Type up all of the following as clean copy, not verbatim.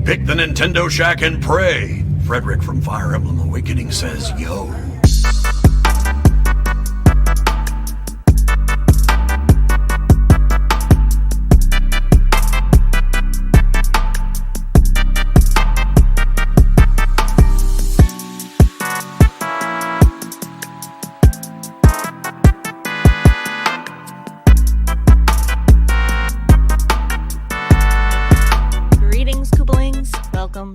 Pick the Nintendo Shack and pray. Frederick from Fire Emblem Awakening says, yo.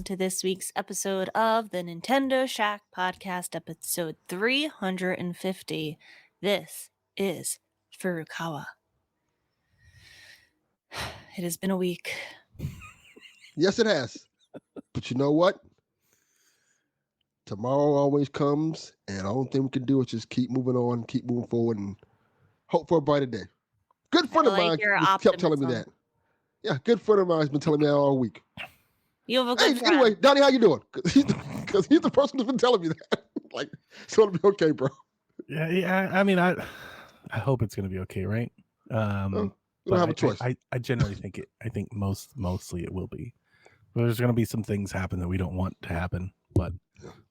To this week's episode of the Nintendo Shack Podcast, episode 350. This is Furukawa. It has been a week. Yes, it has. But you know what? Tomorrow always comes, and the only thing we can do is just keep moving on, keep moving forward, and hope for a brighter day. Good friend of mine kept telling me that. Yeah, good friend of mine has been telling me that all week. You have a good friend. Anyway, Donnie, how you doing? Because he's the person who's been telling me that. Like, it's going to be okay, bro. Yeah. I mean, I hope it's going to be okay, right? We don't have a choice. I generally think it. I think mostly it will be. There's going to be some things happen that we don't want to happen, but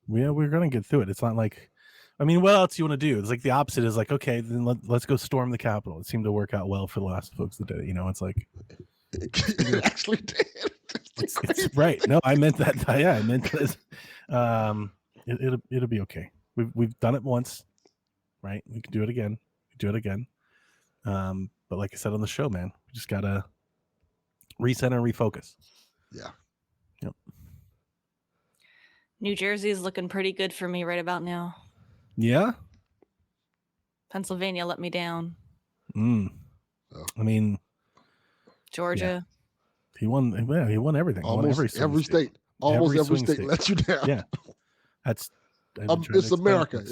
we're going to get through it. It's not like, I mean, what else do you want to do? It's like the opposite is like, okay, then let's go storm the Capitol. It seemed to work out well for the last folks that did it. You know, it's like it actually did. It's right. No, I meant that. Yeah, I meant that. It'll be okay. We've done it once, right? We can do it again. But like I said on the show, man, we just gotta reset and refocus. Yeah. Yep. New Jersey is looking pretty good for me right about now. Yeah. Pennsylvania let me down. I mean, Georgia. Yeah. He won everything. Almost every state. Almost every state lets you down. Yeah. It's America.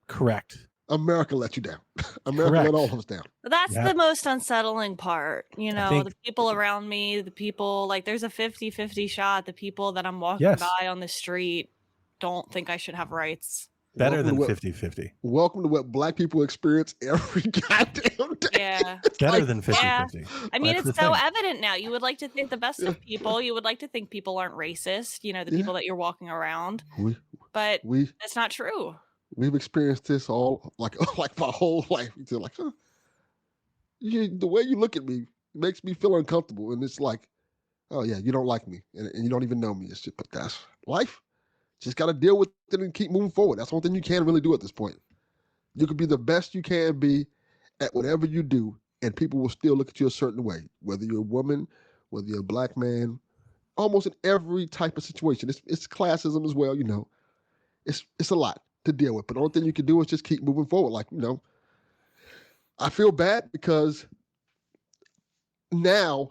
Correct. America let you down. America let all of us down. That's the most unsettling part. You know, the people around me, the people, like there's a 50-50 shot. The people that I'm walking by on the street don't think I should have rights. Better than 50-50. Welcome to what black people experience every goddamn day. Yeah. Better than 50-50. Yeah. I mean, it's so evident now. You would like to think the best of people. You would like to think people aren't racist, you know, the people that you're walking around. But that's not true. We've experienced this all like my whole life. You're like, the way you look at me makes me feel uncomfortable. And it's like, oh yeah, you don't like me. And you don't even know me. It's just, but that's life. Just got to deal with it and keep moving forward. That's one thing you can really do at this point. You could be the best you can be at whatever you do, and people will still look at you a certain way, whether you're a woman, whether you're a black man, almost in every type of situation. It's classism as well, you know. It's a lot to deal with, but the only thing you can do is just keep moving forward. Like, you know, I feel bad because now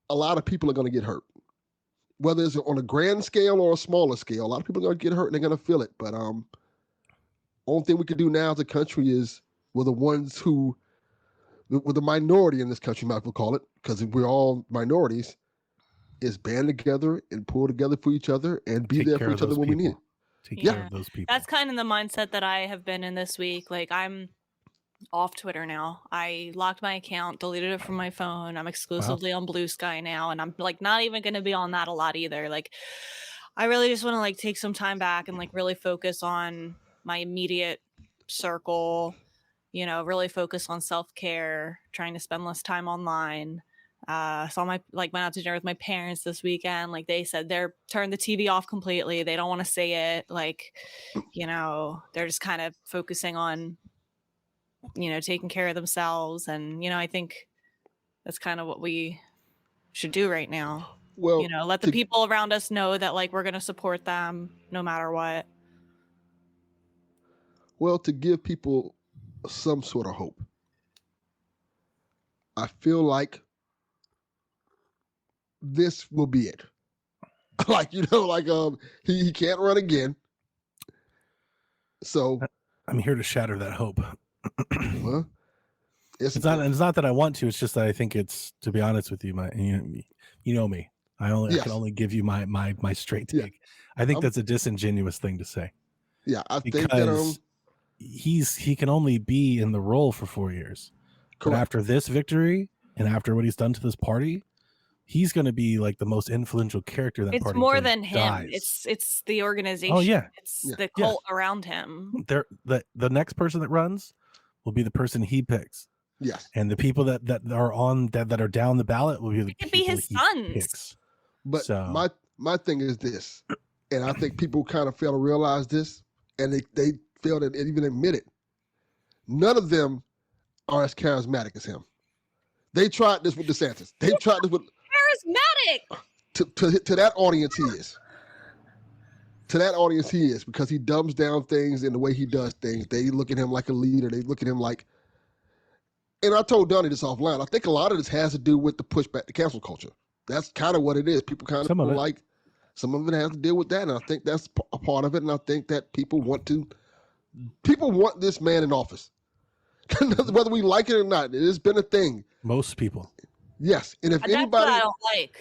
a lot of people are going to get hurt. Whether it's on a grand scale or a smaller scale, a lot of people are going to get hurt and they're going to feel it. But only thing we can do now as a country is we're the ones who, we're the minority in this country, might as well call it, because we're all minorities, is band together and pull together for each other and be there for each other when we need it. Take care of those people. That's kind of the mindset that I have been in this week. Like, I'm off Twitter now. I locked my account, deleted it from my phone. I'm exclusively on Blue Sky now, and I'm like not even going to be on that a lot either. Like, I really just want to like take some time back and like really focus on my immediate circle, you know, really focus on self-care, trying to spend less time online. Went out to dinner with my parents this weekend. Like, they said they're turned the TV off completely. They don't want to say it. Like, you know, they're just kind of focusing on, you know, taking care of themselves. And, you know, I think that's kind of what we should do right now. Well, you know, let the people around us know that like we're going to support them no matter what. Well, to give people some sort of hope. I feel like this will be it. Like, you know, like he can't run again. So I'm here to shatter that hope. Well, it's not that I want to. It's just that I think it's, to be honest with you, you know me. I can only give you my straight take. Yeah. I think that's a disingenuous thing to say. Yeah, I think that he can only be in the role for 4 years. Correct. But after this victory and after what he's done to this party, he's going to be like the most influential character in that It's party. more until he than him. dies. It's the organization. Oh yeah, It's Yeah. the cult around him. The next person that runs will be the person he picks, Yes. and the people that are on that are down the ballot will be the It could be people his he sons. picks. But So- my thing is this, and I think people kind of fail to realize this, and they fail to even admit it. None of them are as charismatic as him. They tried this with DeSantis. They tried this with Charismatic. to that audience he is. To that audience he is, because he dumbs down things in the way he does things. They look at him like a leader. They look at him like, and I told Donnie this offline, I think a lot of this has to do with the pushback to cancel culture. That's kind of what it is. People kind Some of of it. like, some of it has to deal with that, and I think that's a part of it, and I think that people want this man in office. Whether we like it or not, it has been a thing. Most people. Yes, and if That's what anybody, I don't like.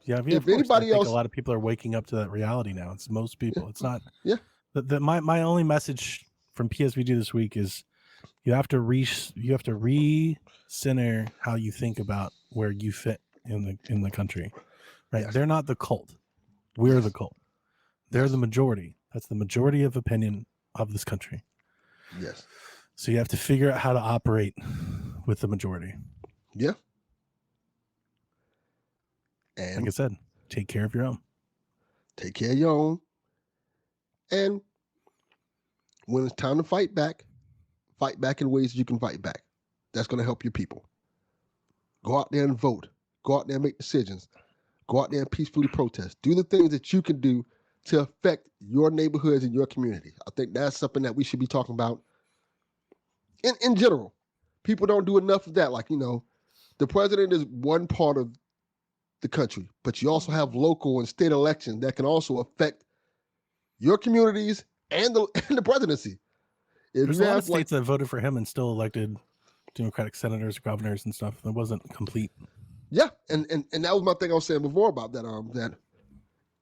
Yeah, If of course. anybody I think else- a lot of people are waking up to that reality now. It's most people. It's not. Yeah. My only message from PSVG this week is you have to re-center how you think about where you fit in the country. Right? Yes. They're not the cult. We're the cult. They're the majority. That's the majority of opinion of this country. yes, So you have to figure out how to operate with the majority. yeah, Like and I said, take care of your own. take care of your own. And when it's time to fight back in ways you can fight back. That's going to help your people. Go out there and vote. Go out there and make decisions. Go out there and peacefully protest. Do the things that you can do to affect your neighborhoods and your community. I think that's something that we should be talking about in general. People don't do enough of that. Like, the president is one part of the country, but you also have local and state elections that can also affect your communities and the presidency. If There's you a lot have, of states that voted for him and still elected Democratic senators, governors, and stuff. That wasn't complete. yeah, and that was my thing I was saying before about that. That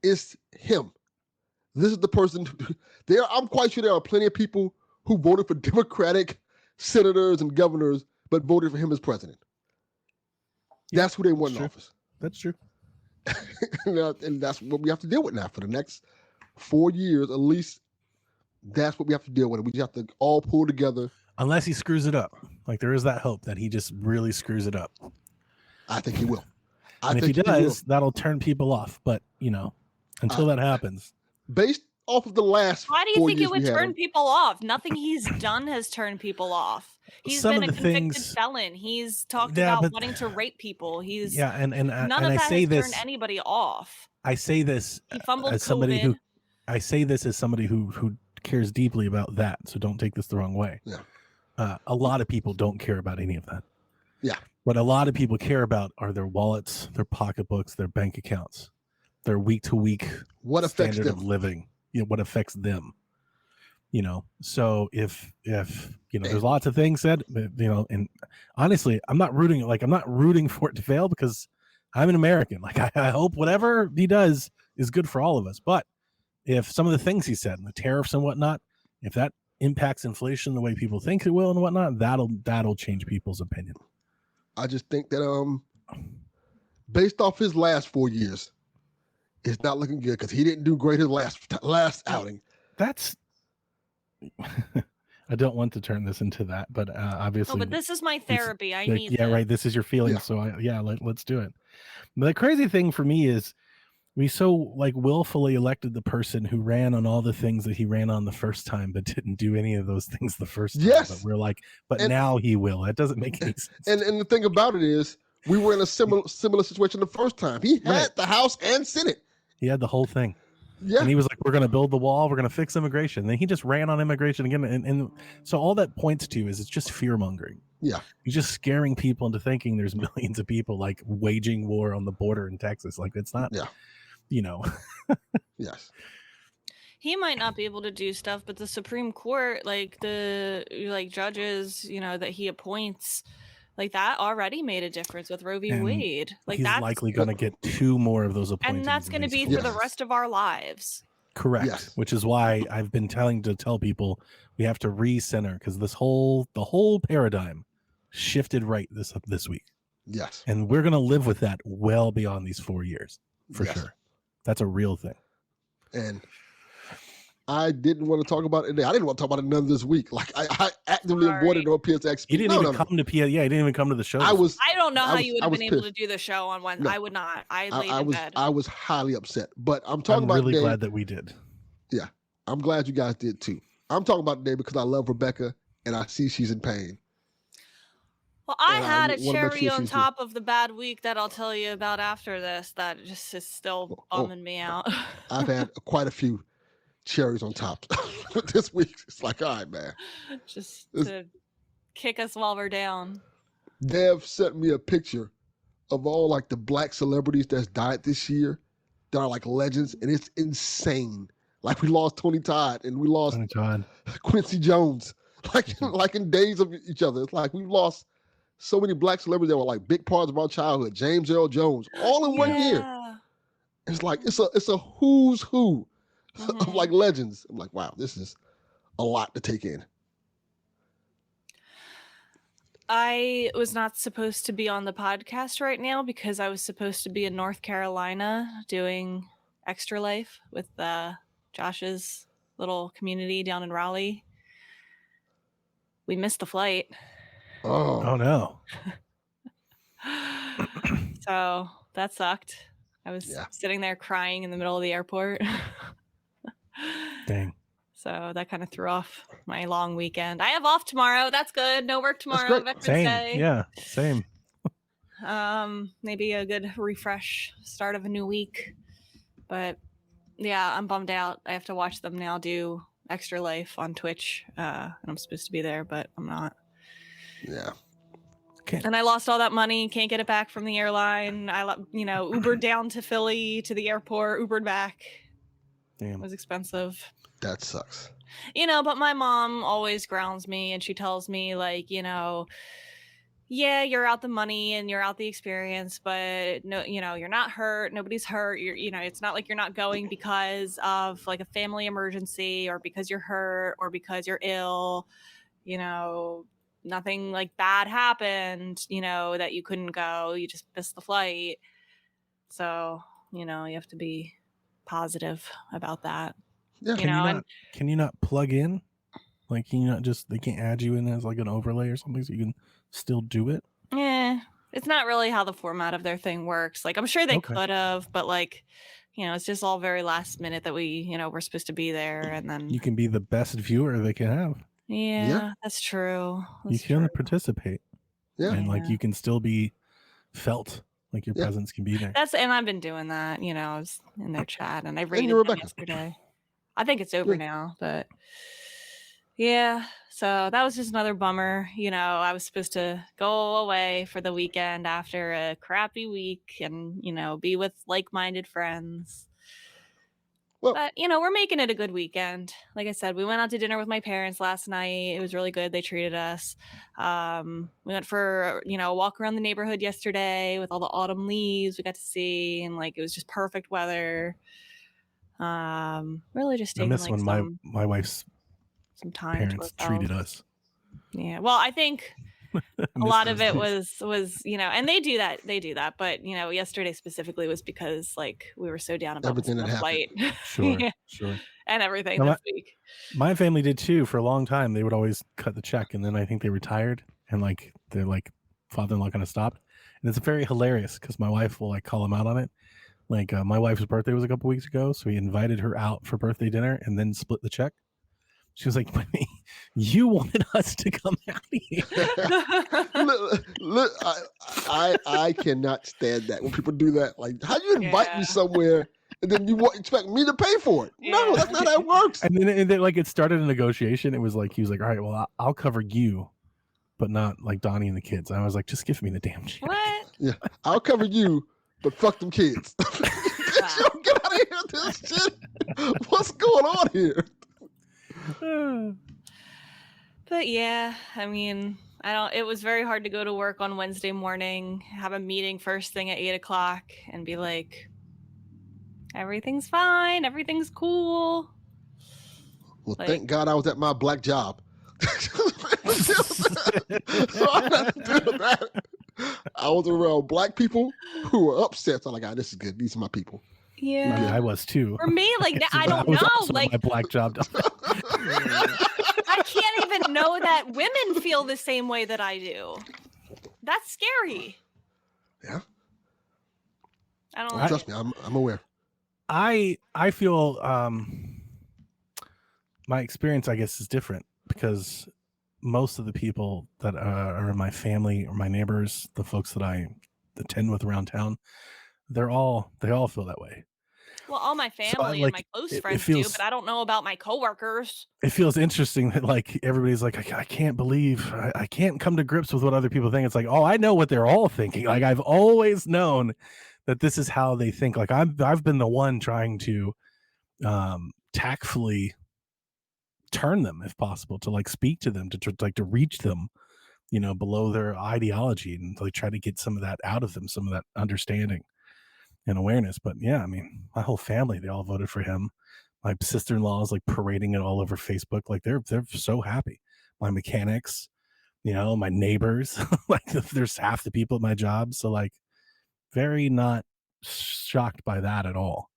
it's him. This is the person. I'm quite sure there are plenty of people who voted for Democratic senators and governors, but voted for him as president. Yeah, That's who they want in that's office. That's true. And that's what we have to deal with now for the next 4 years, at least. That's what we have to deal with. We just have to all pull together. Unless he screws it up. Like there is that hope that he just really screws it up. I think he will. And if he does, that'll turn people off. But until that happens, based off of the last. Why do you 4 think years it would we had turn him, people off? Nothing he's done has turned people off. He's Some been of a the convicted things- felon. He's talked Yeah, about but- wanting to rape people. He's yeah, and none and of I that say has this, turned anybody off. I say this He fumbled as somebody COVID. I say this as somebody who cares deeply about that. So don't take this the wrong way. Yeah. A lot of people don't care about any of that. Yeah. What a lot of people care about are their wallets, their pocketbooks, their bank accounts, their week-to-week what affects standard them? of living. What affects them. So if there's lots of things said, and honestly, I'm not rooting for it to fail because I'm an American. Like I hope whatever he does is good for all of us. But if some of the things he said and the tariffs and whatnot, if that impacts inflation the way people think it will and whatnot, that'll change people's opinion. I just think that based off his last 4 years, it's not looking good because he didn't do great his last outing. That's I don't want to turn this into that, but obviously. No, but this is my therapy. I need yeah, this. right. This is your feeling. Yeah. So let's do it. The crazy thing for me is we so willfully elected the person who ran on all the things that he ran on the first time, but didn't do any of those things the first time. Yes. But we're like, but And- now he will. That doesn't make any sense. And the thing about it is, we were in a similar situation the first time. He had Right. the House and Senate. He had the whole thing. Yeah, And he was like, we're going to build the wall. We're going to fix immigration. And then he just ran on immigration again. And so all that points to is it's just fear mongering. Yeah. He's just scaring people into thinking there's millions of people like waging war on the border in Texas. Like it's not, Yeah. Yes. He might not be able to do stuff, but the Supreme Court, the judges, that he appoints, like that already made a difference with Roe v. And Wade. Like he's that's likely going to get 2 more of those appointees. and that's going to be Yes. for the rest of our lives. correct. Yes. Which is why I've been tell people we have to recenter because the whole paradigm shifted right this week. Yes. And we're going to live with that well beyond these 4 years, for sure. That's a real thing. And I didn't want to talk about it today. I didn't want to talk about it none this week. Like I actively avoided it on PSX. He didn't even come to PSX. Yeah, he didn't even come to the show. I don't know how you would have been able pissed. to do the show on Wednesday. No. I would not. I laid in bed. I was highly upset. But I'm talking about really today. glad that we did. Yeah. I'm glad you guys did too. I'm talking about today because I love Rebecca and I see she's in pain. Well, I had a wanna make cherry sure on she's top of the bad week that I'll tell you about after this that just is still bumming me out. I've had quite a few cherries on top this week. It's like, all right, man. Just to kick us while we're down. Dev sent me a picture of all like the black celebrities that's died this year that are like legends, and it's insane. Like we lost Tony Todd and we lost Quincy Jones, like in days of each other. It's like we've lost so many black celebrities that were like big parts of our childhood. James Earl Jones, all in 1 year. It's like it's a who's who of like legends. I'm like, wow, this is a lot to take in. I was not supposed to be on the podcast right now because I was supposed to be in North Carolina doing Extra Life with Josh's little community down in Raleigh. We missed the flight. Oh no. So that sucked. I was sitting there crying in the middle of the airport. Dang. So that kind of threw off my long weekend. I have off tomorrow. That's good. No work tomorrow. Veterans Day. Yeah, same. Maybe a good refresh start of a new week. But yeah, I'm bummed out. I have to watch them now do Extra Life on Twitch. And I'm supposed to be there, but I'm not. Yeah. And I lost all that money. Can't get it back from the airline. Ubered down to Philly to the airport, Ubered back. Damn. It was expensive. That sucks. But my mom always grounds me and she tells me like, yeah, you're out the money and you're out the experience, but no, you're not hurt. Nobody's hurt. It's not like you're not going because of like a family emergency or because you're hurt or because you're ill. Nothing like bad happened, that you couldn't go. You just missed the flight. So, you have to be positive about that. Yeah. Can you not plug in? Like, can you not they can't add you in as like an overlay or something so you can still do it? Yeah. It's not really how the format of their thing works. Like, I'm sure they could have, but like, it's just all very last minute that we, we're supposed to be there. And then you can be the best viewer they can have. Yeah. That's true. You can participate. Yeah. And like, you can still be felt. Like your presence can be there. And I've been doing that, I was in their chat and I rated them yesterday. I think it's over now, but yeah. So that was just another bummer. I was supposed to go away for the weekend after a crappy week and, be with like-minded friends. Well, but, we're making it a good weekend. Like I said, we went out to dinner with my parents last night. It was really good. They treated us. We went for, a walk around the neighborhood yesterday with all the autumn leaves we got to see. And like, it was just perfect weather. Really just taking I miss when my wife's some time parents treated us. Yeah. Well, I think a lot of it was, and they do that. But, yesterday specifically was because like we were so down about everything that flight. Sure. Sure. And everything this week. My family did too for a long time. They would always cut the check and then I think they retired and like they're like father-in-law kind of stopped. And it's very hilarious because my wife will like call him out on it. Like my wife's birthday was a couple weeks ago, so he invited her out for birthday dinner and then split the check. She was like, "You wanted us to come out here." Look, I cannot stand that when people do that. Like, how you invite me somewhere and then you expect me to pay for it? Yeah. No, that's not how it works. And then like it started a negotiation. It was like he was like, "All right, well, I'll cover you, but not like Donnie and the kids." And I was like, "Just give me the damn check." What? Yeah, I'll cover you. But fuck them kids. Get out of here with this shit. What's going on here? But yeah, I mean, it was very hard to go to work on Wednesday morning, have a meeting first thing at 8:00 and be like, everything's fine. Everything's cool. Well, thank God I was at my black job. So I have to do that. I was around black people who were upset. So I'm like, this is good. These are my people. Yeah. I mean, I was too. For me, like I don't was know, also like my black job. I can't even know that women feel the same way that I do. That's scary. Yeah. I don't like Trust me, I'm aware. I feel my experience, I guess, is different because most of the people that are in my family or my neighbors, the folks that I attend with around town, they all feel that way. Well, all my family and my close friends do, but I don't know about my coworkers. It feels interesting that like everybody's like, I can't believe I can't come to grips with what other people think. It's like, oh, I know what they're all thinking. Like I've always known that this is how they think. Like I've been the one trying to tactfully turn them if possible, to like speak to them, to reach them, below their ideology, and like try to get some of that out of them, some of that understanding and awareness. But yeah, I mean, my whole family, they all voted for him. My sister-in-law is like parading it all over Facebook. Like they're so happy. My mechanics, my neighbors, like there's half the people at my job. So like very not shocked by that at all.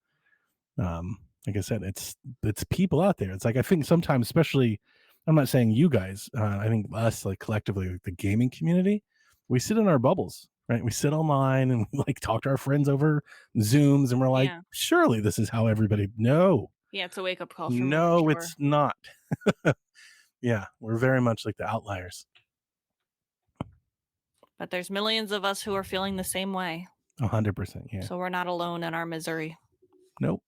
Like I said, it's people out there. It's like, I think sometimes, especially, I'm not saying you guys, I think us, like collectively, like the gaming community, we sit in our bubbles, right? We sit online and we like talk to our friends over Zooms, and we're like, surely this is how everybody. No. Yeah, it's a wake up call for me. No, it's not. Yeah, we're very much like the outliers. But there's millions of us who are feeling the same way. 100%. Yeah. So we're not alone in our misery. Nope.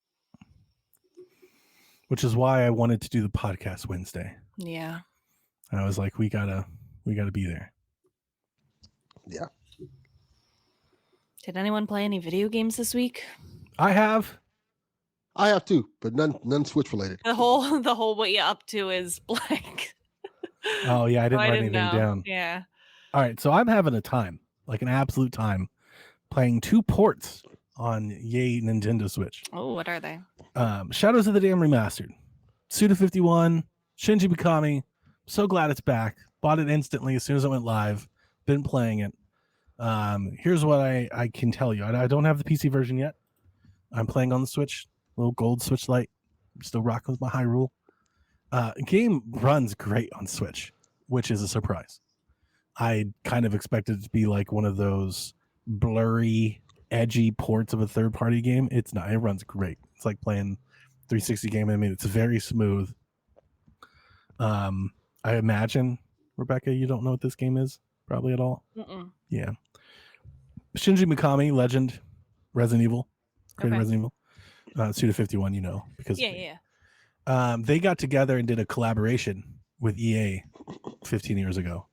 Which is why I wanted to do the podcast Wednesday. Yeah. And I was like, we gotta be there. Yeah. Did anyone play any video games this week? I have too, but none Switch related. The whole what you up to is blank. Oh yeah, I didn't write anything down. Yeah. All right, so I'm having a time, like an absolute time, playing 2 ports on Yay Nintendo Switch. Oh, what are they? Shadows of the Dam Remastered, Suda 51, Shinji Mikami. So glad it's back. Bought it instantly as soon as it went live. Been playing it. Here's what I can tell you. I don't have the PC version yet. I'm playing on the Switch, little gold Switch Lite. I'm still rocking with my Hyrule. Game runs great on Switch, which is a surprise. I kind of expected it to be like one of those blurry, edgy ports of a third-party game. It's not. It runs great. It's like playing 360 game. I mean, it's very smooth. I imagine, Rebecca, you don't know what this game is probably at all. Mm-mm. Yeah. Shinji Mikami, legend, Resident Evil, created Resident Evil. Suda 51, because they got together and did a collaboration with EA 15 years ago.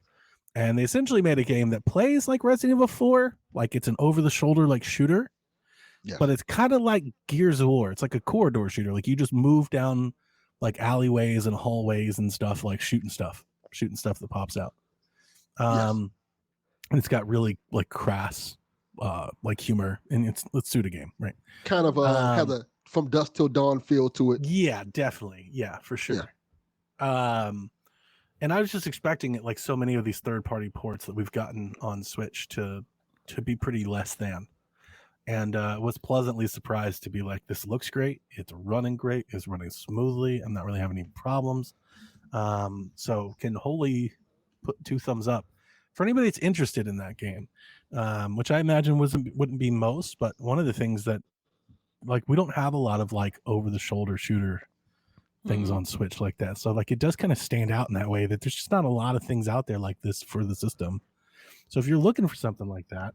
And they essentially made a game that plays like Resident Evil 4, like it's an over-the-shoulder like shooter, but it's kind of like Gears of War. It's like a corridor shooter. Like you just move down like alleyways and hallways and stuff, like shooting stuff that pops out. And it's got really like crass, like humor, and it's Suda game, right? Kind of have a From Dusk Till Dawn feel to it. Yeah, definitely. Yeah, for sure. Yeah. And I was just expecting it, like so many of these third-party ports that we've gotten on Switch, to be pretty less than. And was pleasantly surprised to be like, this looks great. It's running great. It's running smoothly. I'm not really having any problems. So can wholly put 2 thumbs up for anybody that's interested in that game, which I imagine wouldn't be most. But one of the things that, like, we don't have a lot of like over-the-shoulder shooter things on Switch like that. So like it does kind of stand out in that way, that there's just not a lot of things out there like this for the system. So if you're looking for something like that,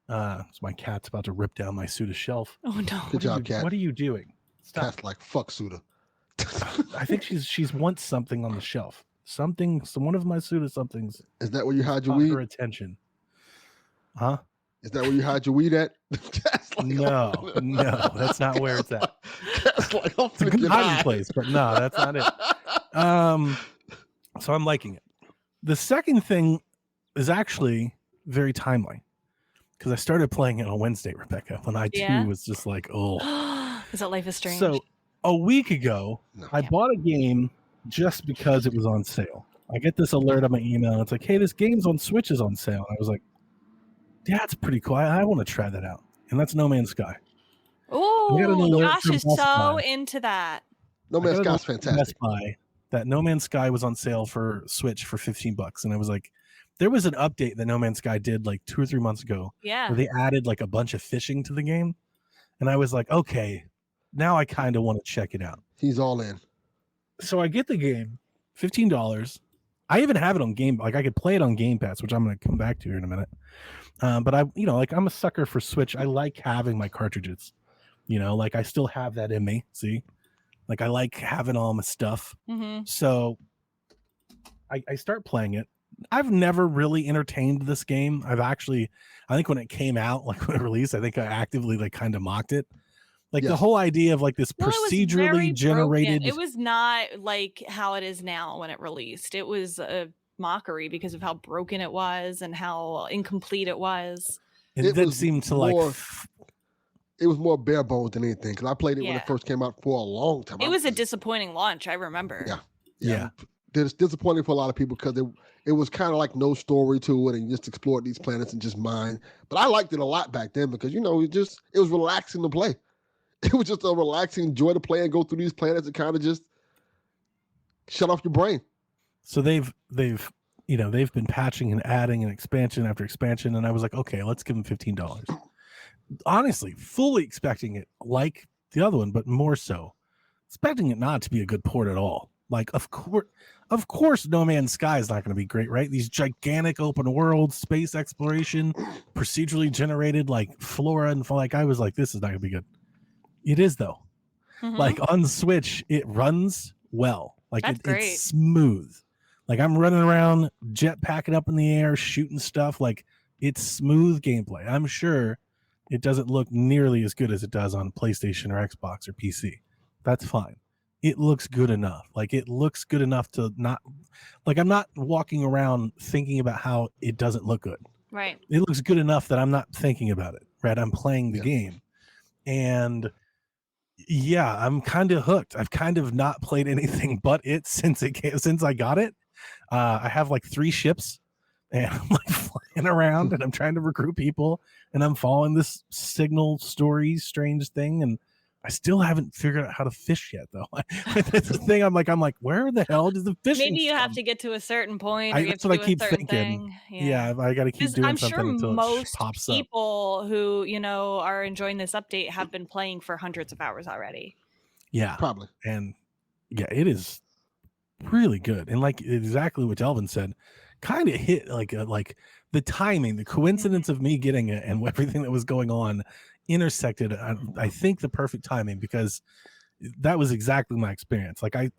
so my cat's about to rip down my Suda shelf. Oh no. Good job, cat. What are you doing? Stop. Cat's like, fuck Suda. I think she's wants something on the shelf. One of my Suda somethings. Is that where you hide your caught weed? her attention. Huh? Is that where you hide your weed at? Like, no, that's not where it's at. Like, it's a good hiding place, but no, that's not it. So I'm liking it. The second thing is actually very timely, because I started playing it on Wednesday, Rebecca, when I too was just like, oh. Is that Life is Strange? So a week ago, I bought a game just because it was on sale. I get this alert on my email. It's like, hey, this game's on Switch is on sale. And I was like, yeah, it's pretty cool. I want to try that out. And that's No Man's Sky. Oh, alert Josh from is Best so Buy. into that. No Man's I got an Sky's alert from fantastic. Best Buy that No Man's Sky was on sale for Switch for $15, and I was like, there was an update that No Man's Sky did like 2 or 3 months ago Yeah. where they added like a bunch of fishing to the game, and I was like, okay, now I kind of want to check it out. He's all in. So I get the game, $15. I even have it on Game, like I could play it on Game Pass, which I'm going to come back to here in a minute. But I, like I'm a sucker for Switch. I like having my cartridges, like I still have that in me. See, like I like having all my stuff. Mm-hmm. So I start playing it. I've never really entertained this game. I think when it came out, like when it released, I think I actively like kind of mocked it. Like the whole idea of like this procedurally generated. Broken. It was not like how it is now when it released. It was a mockery because of how broken it was and how incomplete it was. It did seem to like. It was more bare bones than anything because I played it when it first came out for a long time. It was a disappointing launch. I remember. Yeah. It's disappointing for a lot of people because it was kind of like no story to it and you just explored these planets and just mine. But I liked it a lot back then because it was relaxing to play. It was just a relaxing joy to play and go through these planets and kind of just shut off your brain. So they've been patching and adding an expansion after expansion, and I was like, okay, let's give them $15. Honestly, fully expecting it like the other one, but more so expecting it not to be a good port at all. Like, of course, No Man's Sky is not going to be great, right? These gigantic open world space exploration, procedurally generated like flora and like I was like, this is not going to be good. It is though. Mm-hmm. Like on Switch, it runs well. Like it's smooth. Like I'm running around, jet packing up in the air, shooting stuff. Like it's smooth gameplay. I'm sure it doesn't look nearly as good as it does on PlayStation or Xbox or PC. That's fine. It looks good enough. Like it looks good enough to not, like I'm not walking around thinking about how it doesn't look good. Right. It looks good enough that I'm not thinking about it. Right. I'm playing the game. And yeah, I'm kind of hooked. I've kind of not played anything but it since I got it. I have like 3 ships and I'm like flying around and I'm trying to recruit people and I'm following this signal story strange thing, and I still haven't figured out how to fish yet though. That's the thing. I'm like, where the hell does the fishing Maybe you come? have to get to a certain point. That's what I keep thinking. Yeah, I got to keep doing something until it pops up. People who are enjoying this update have been playing for hundreds of hours already. Yeah, probably. And yeah, it is really good. And like exactly what Delvin said, kind of hit like the timing, the coincidence of me getting it and everything that was going on intersected. I think the perfect timing, because that was exactly my experience. Like I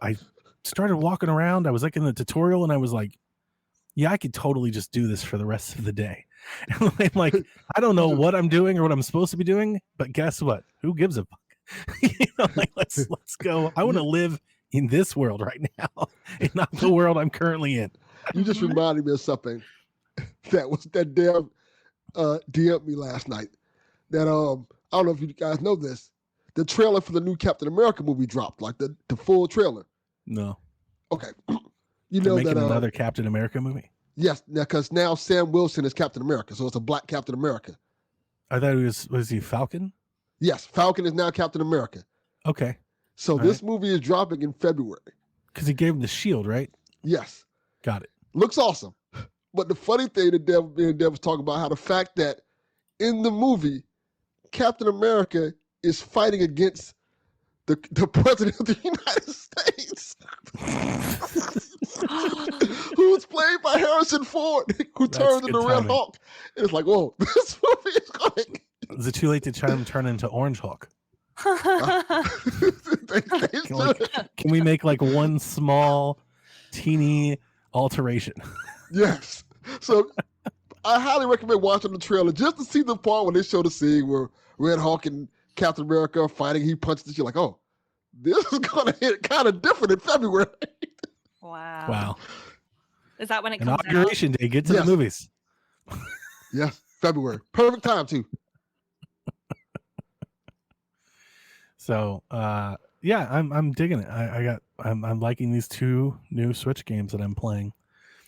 started walking around. I was like in the tutorial and I was like, yeah, I could totally just do this for the rest of the day. And I'm like, I don't know what I'm doing or what I'm supposed to be doing, but guess what? Who gives a fuck? Like let's go. I want to live in this world right now and not the world I'm currently in. You just reminded me of something that Dev DM'd me last night. That I don't know if you guys know this. The trailer for the new Captain America movie dropped, like the full trailer. No. Okay. You know making that another Captain America movie? Yes, because now Sam Wilson is Captain America, so it's a black Captain America. I thought was he Falcon? Yes, Falcon is now Captain America. Okay. So this movie is dropping in February. Because he gave him the shield, right? Yes. Got it. Looks awesome. But the funny thing that Dev was talking about, how the fact that in the movie, Captain America is fighting against the president of the United States. Who's played by Harrison Ford, who turns into Red Hulk. And it's like, whoa, this movie is going. Is it too late to try and turn into Orange Hulk? Can we make like one small, teeny alteration? Yes. So I highly recommend watching the trailer just to see the part when they show the scene where Red Hulk and Captain America are fighting. He punches. You're like, oh, this is going to hit kind of different in February. Wow. Is that when it comes out? Inauguration day. Get to the movies. Yes, February. Perfect time, too. So, yeah, I'm digging it. I'm liking these 2 new Switch games that I'm playing.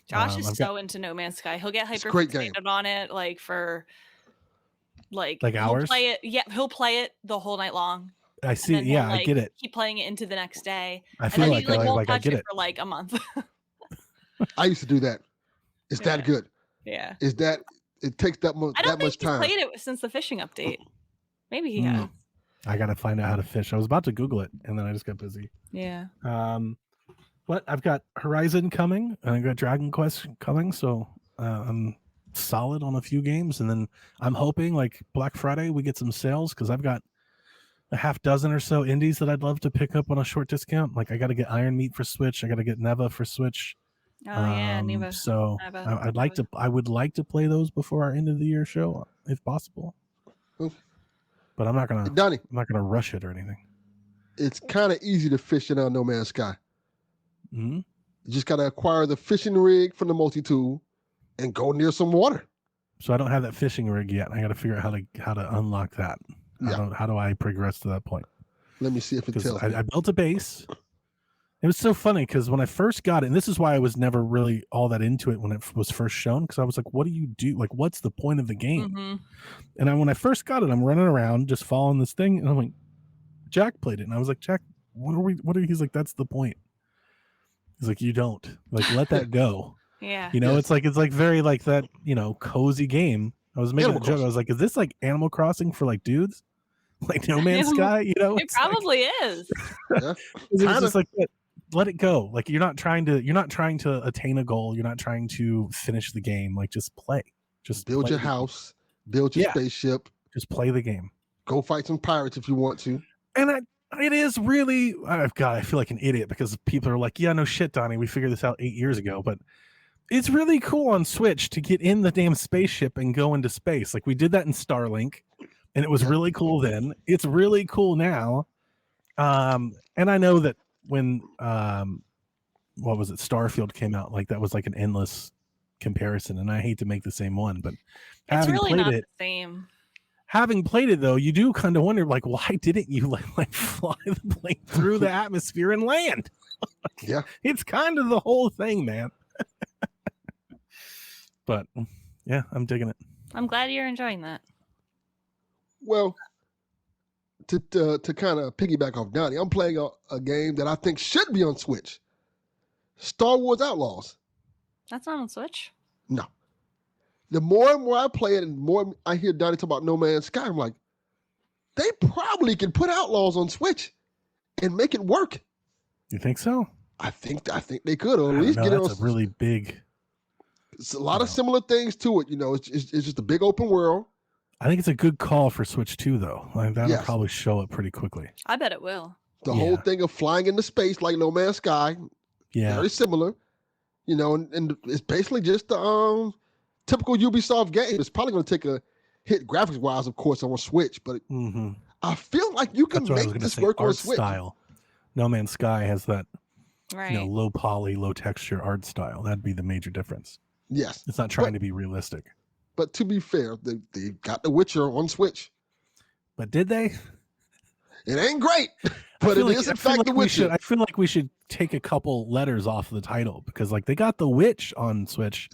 Josh is I've so into No Man's Sky. He'll get It's a hyper great game. fixated on it, like for like he'll hours? play it. Yeah, he'll play it the whole night long. I And see. then he'll, Yeah, I like, get it. keep playing it into the next day. I And feel then like he like won't I touch get it it. for like a month. I used to do that. It's Yeah. that good. Yeah. Is that it takes that much I don't think much he's time. played it since the fishing update. Maybe he Mm. has. I gotta find out how to fish. I was about to Google it, and then I just got busy. Yeah. But I've got Horizon coming, and I got Dragon Quest coming, so I'm solid on a few games, and then I'm hoping like Black Friday we get some sales because I've got a half dozen or so indies that I'd love to pick up on a short discount. Like I got to get Iron Meat for Switch, I got to get Neva for Switch. Oh yeah, Neva. So Neva. I would like to play those before our end of the year show if possible. Oh. But I'm not gonna Donnie, rush it or anything. it's kind of easy to fish in No Man's Sky. Mm-hmm. You just got to acquire the fishing rig from the multi-tool and go near some water. So I don't have that fishing rig yet. I got to figure out how to unlock that. How do I progress to that point? Let me see if it tells me. I built a base. It was so funny because when I first got it, and this is why I was never really all that into it when it was first shown, because I was like, what do you do? Like, what's the point of the game? Mm-hmm. And when I first got it, I'm running around just following this thing, and I'm like, Jack played it, and I was like, Jack, he's like, that's the point. He's like, you don't like let that go. Yeah. You know, Yes. it's like very like that, cozy game. I was making Animal a joke. I was like, is this like Animal Crossing for like dudes? Like No Man's Sky, It It's like- probably is. Yeah. It's Kinda. just like let it go. Like you're not trying to attain a goal. You're not trying to finish the game. Like just play. Just Build play your the game. house, build your Yeah. spaceship, Just play the game. go fight some pirates if you want to. And it is really, I feel like an idiot because people are like, yeah, no shit, Donnie, we figured this out 8 years ago, but it's really cool on Switch to get in the damn spaceship and go into space. Like we did that in Starlink, and it was really cool then. It's really cool now. And I know that when what was it, Starfield came out, like that was like an endless comparison, and I hate to make the same one, but It's really not the same. having played it though, you do kind of wonder like why didn't you like fly the plane through the atmosphere and land? Yeah. It's kind of the whole thing, man. But yeah, I'm digging it. I'm glad you're enjoying that. Well, to kind of piggyback off Donnie, I'm playing a game that I think should be on Switch. Star Wars Outlaws. That's not on Switch. No. The more and more I play it and the more I hear Donnie talk about No Man's Sky, I'm like, they probably can put Outlaws on Switch and make it work. You think so? I think they could, or I at don't least know, get it that's on. a really big. It's a lot of similar things to it. It's just a big open world. I think it's a good call for Switch 2 though. Like that'll Yes. probably show up pretty quickly. I bet it will. The whole thing of flying into space like No Man's Sky, Yeah. very similar. And it's basically just the typical Ubisoft game. It's probably going to take a hit graphics wise, of course, on Switch, but Mm-hmm. I feel like you can That's what I was make going to this say. work on Art Switch. style. No Man's Sky has that Right. low poly, low texture art style. That'd be the major difference. Yes, It's not trying to be realistic. but to be fair, they got The Witcher on Switch. But did they? It ain't great, but it is in fact The Witcher. I feel like we should take a couple letters off the title because like they got The Witch on Switch.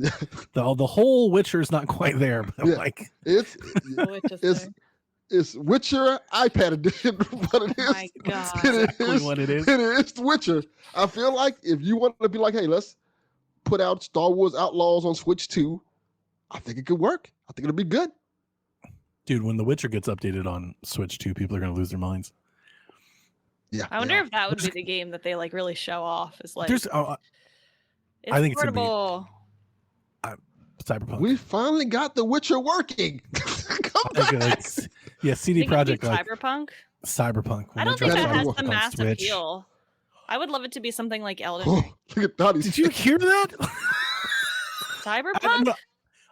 the whole Witcher is not quite there, but Yeah. like It's The Witch is it's there. it's Witcher iPad edition, but it is My God. it exactly is what it is. It is The Witcher. I feel like if you want to be like, hey, let's put out Star Wars Outlaws on Switch 2, I think it could work. I think it'll be good. Dude, when The Witcher gets updated on Switch 2, people are gonna lose their minds. Yeah. I wonder if that would be the game that they like really show off. Is like There's it's I think it's gonna be- portable. Cyberpunk. we finally got The Witcher working. Come Okay, back. like, yeah, CD Think it'd be Projekt like Cyberpunk. Cyberpunk. I when don't they think drop that has Cyberpunk the on mass Switch. appeal. I would love it to be something like Elden Oh, Ring. look at Donnie. Did you hear that? I don't Cyberpunk. know.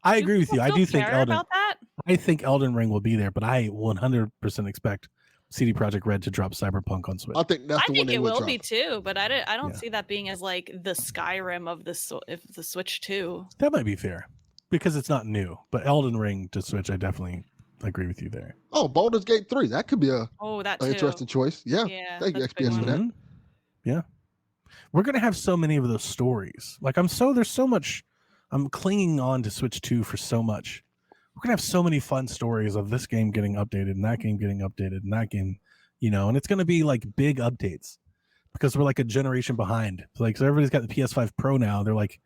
I agree with People you. I still do think care Elden. about that. I think Elden Ring will be there, but I 100% expect CD Projekt Red to drop Cyberpunk on Switch. I think that's I the one think they it would will drop. be too, but I don't Yeah. see that being as like the Skyrim of if the Switch 2. That might be fair because it's not new. But Elden Ring to Switch, I definitely agree with you there. Oh, Baldur's Gate 3. That could be that an too. interesting choice. Yeah. Yeah, Thank you, that's a big XPS, for that. Mhm. Yeah. We're going to have so many of those stories. Like there's so much, I'm clinging on to Switch 2 for so much. We're going to have so many fun stories of this game getting updated and that game getting updated and that game, and it's going to be like big updates because we're like a generation behind. So everybody's got the PS5 Pro now. They're like,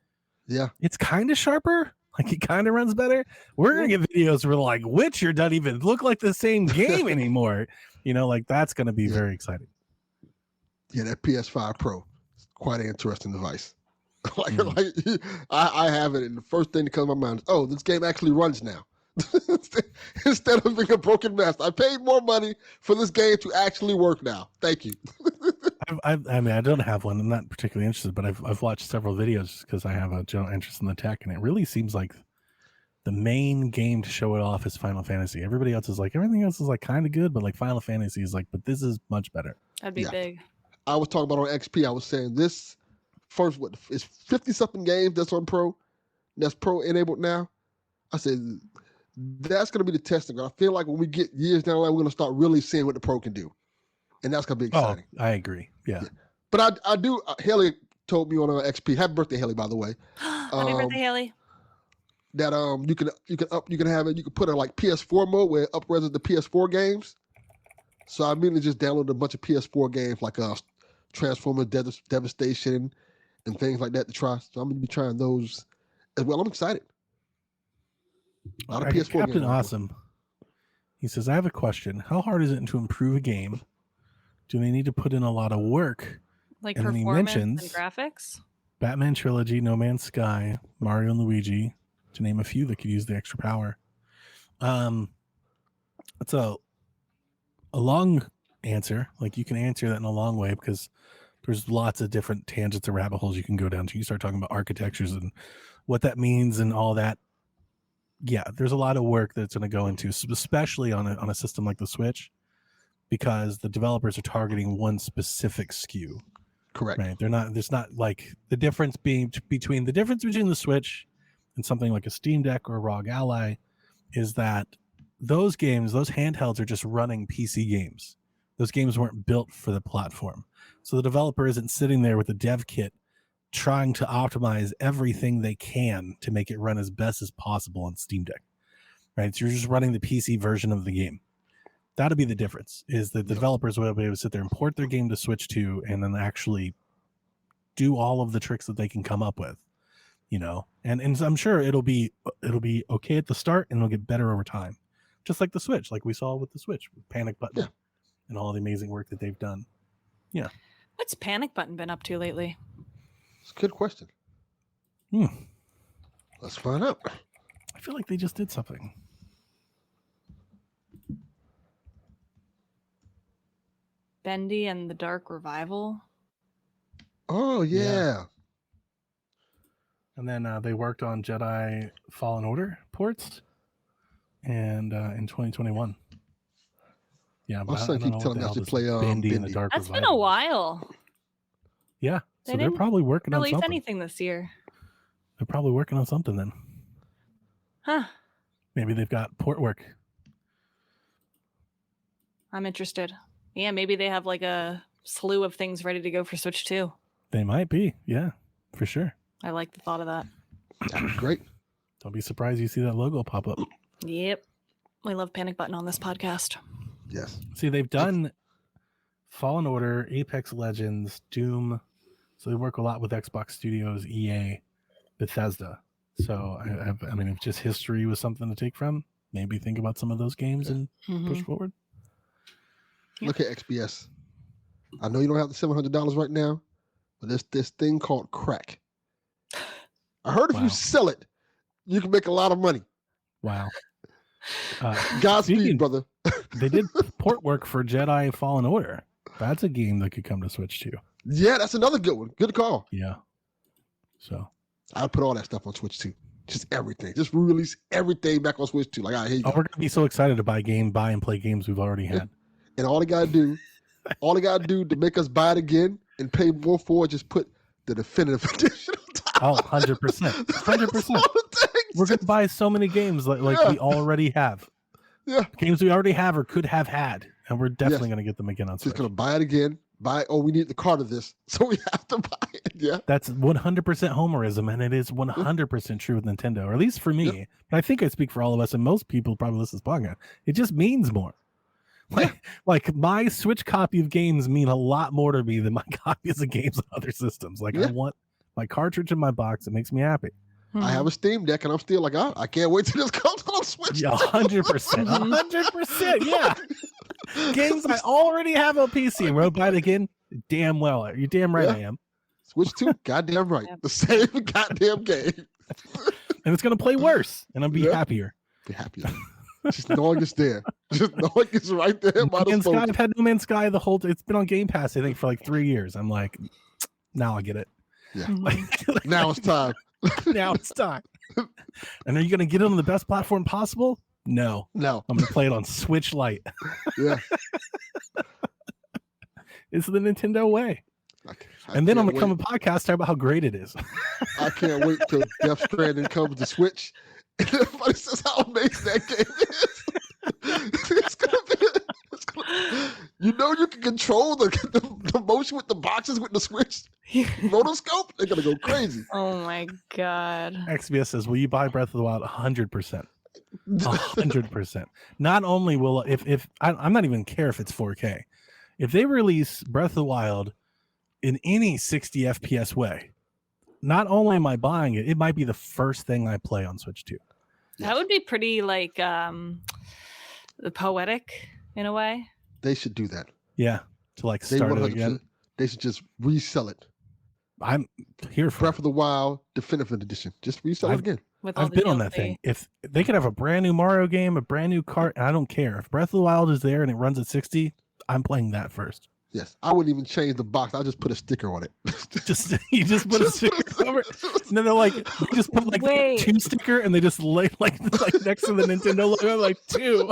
Yeah. it's kind of sharper. Like it kind of runs better. We're going to get videos where like Witcher doesn't even look like the same game anymore. That's going to be very exciting. Yeah, that PS5 Pro is quite an interesting device. I have it, and the first thing that comes to my mind is, oh, this game actually runs now. Instead of being a broken mess, I paid more money for this game to actually work now. Thank you. I mean, I don't have one. I'm not particularly interested, but I've watched several videos because I have a general interest in the tech, and it really seems like the main game to show it off is Final Fantasy. Everybody else is like, everything else is like kind of good, but like Final Fantasy is like, but this is much better. That'd be big. I was talking about on XP. I was saying this first, it's 50 something games that's on Pro, that's Pro enabled now. I said that's going to be the testing. I feel like when we get years down the line, we're going to start really seeing what the Pro can do, and that's going to be exciting. Oh, I agree. Yeah. But I do. Haley told me on XP. Happy birthday, Haley! By the way. Happy birthday, Haley. That you can have it. You can put a like PS4 mode where it up-res the PS4 games. So I immediately just downloaded a bunch of PS4 games like Transformers Devastation and things like that to try. So I'm gonna be trying those as well. I'm excited. A lot of PS4 Captain games. Awesome. He says, I have a question. How hard is it to improve a game? Do they need to put in a lot of work? Like And then he performance mentions- and graphics? Batman Trilogy, No Man's Sky, Mario and Luigi, to name a few that could use the extra power. It's a long answer. Like you can answer that in a long way because there's lots of different tangents and rabbit holes you can go down to. You start talking about architectures and what that means and all that. Yeah, there's a lot of work that's going to go into, especially on a system like the Switch, because the developers are targeting one specific SKU. Correct. Right. There's not like the difference between the Switch and something like a Steam Deck or a ROG Ally is that those handhelds are just running PC games. Those games weren't built for the platform. So the developer isn't sitting there with a dev kit trying to optimize everything they can to make it run as best as possible on Steam Deck. Right. So you're just running the PC version of the game. That'll be the difference, is that the developers will be able to sit there and port their game to Switch 2 and then actually do all of the tricks that they can come up with, and I'm sure it'll be okay at the start and it'll get better over time. Just like the Switch, like we saw with the Switch, with Panic Button and all the amazing work that they've done. Yeah. What's Panic Button been up to lately? It's a good question. Let's find out. I feel like they just did something. Bendy and the Dark Revival. Oh yeah. And then they worked on Jedi Fallen Order ports, and in 2021. Yeah, My son keeps telling me I should play Bendy and the Dark That's Revival. been a while. Yeah, They so they're didn't probably working on Release something. anything this year? They're probably working on something then. Huh. Maybe they've got port work. I'm interested. Yeah, maybe they have like a slew of things ready to go for Switch 2. They might be, yeah, for sure. I like the thought of that. That'd be great. Don't be surprised you see that logo pop up. Yep. We love Panic Button on this podcast. Yes. See, they've done Fallen Order, Apex Legends, Doom. So they work a lot with Xbox Studios, EA, Bethesda. So, I mean, if just history was something to take from, maybe think about some of those games and push forward. Look at XBS. I know you don't have the $700 right now, but there's this thing called crack. I heard if you sell it, you can make a lot of money. Wow. Godspeed, brother. They did port work for Jedi Fallen Order. That's a game that could come to Switch too. Yeah, that's another good one. Good call. Yeah. So I'll put all that stuff on Switch too. Just everything. Just release everything back on Switch too. Like, here you go. we're gonna be so excited to buy and play games we've already had. And all they gotta do to make us buy it again and pay more for it, just put the definitive edition on top. Oh, 100%. 100%. We're gonna buy so many games like we already have. Yeah. Games we already have or could have had, and we're definitely Yes. going to get them again on Switch. Just gonna buy it again. We need the card of this, so we have to buy it. Yeah. That's 100% Homerism, and it is 100% true with Nintendo, or at least for me. Yep. But I think I speak for all of us, and most people probably listen to this podcast. It just means more. Like my Switch copy of games mean a lot more to me than my copies of games on other systems. Like I want my cartridge in my box. It makes me happy. I have a Steam Deck, and I'm still like, I can't wait till this comes on Switch. Yeah, 100%, 100%. Yeah, games I already have on PC, and we'll buy it again. Damn well, you're damn right I am. Switch 2, goddamn right, the same goddamn game, and it's gonna play worse, and I'll be happier. Be happier. Just knowing it's there. Just knowing it's right there by the phone. I've had No Man's Sky the whole. It's been on Game Pass, I think, for like 3 years. I'm like, now I get it. Yeah. Now it's time. Now it's time. And are you gonna get it on the best platform possible? No. I'm gonna play it on Switch Lite. Yeah. It's the Nintendo way. And then I'm gonna come a podcast talk about how great it is. I can't wait till Death Stranding comes to Switch. And everybody says how amazing that game is. It's gonna be, you can control the motion with the boxes with the Switch rotoscope. They're gonna go crazy. Oh my god. XBS says, will you buy Breath of the Wild? 100%. 100%. Not only will if I'm not even care if it's 4K. If they release Breath of the Wild in any 60 FPS way, not only am I buying it, it might be the first thing I play on Switch 2. That would be pretty like poetic in a way. They should do that. Yeah, to like start it again. They should just resell it. I'm here for Breath of the Wild Definitive Edition. Just resell it again. I've been on that thing. If they could have a brand new Mario game, a brand new cart, I don't care. If Breath of the Wild is there and it runs at 60, I'm playing that first. Yes, I wouldn't even change the box. I'll just put a sticker on it. You just put a sticker over it. And then they're like, they just put like a 2 sticker and they just lay like next to the Nintendo logo, like 2.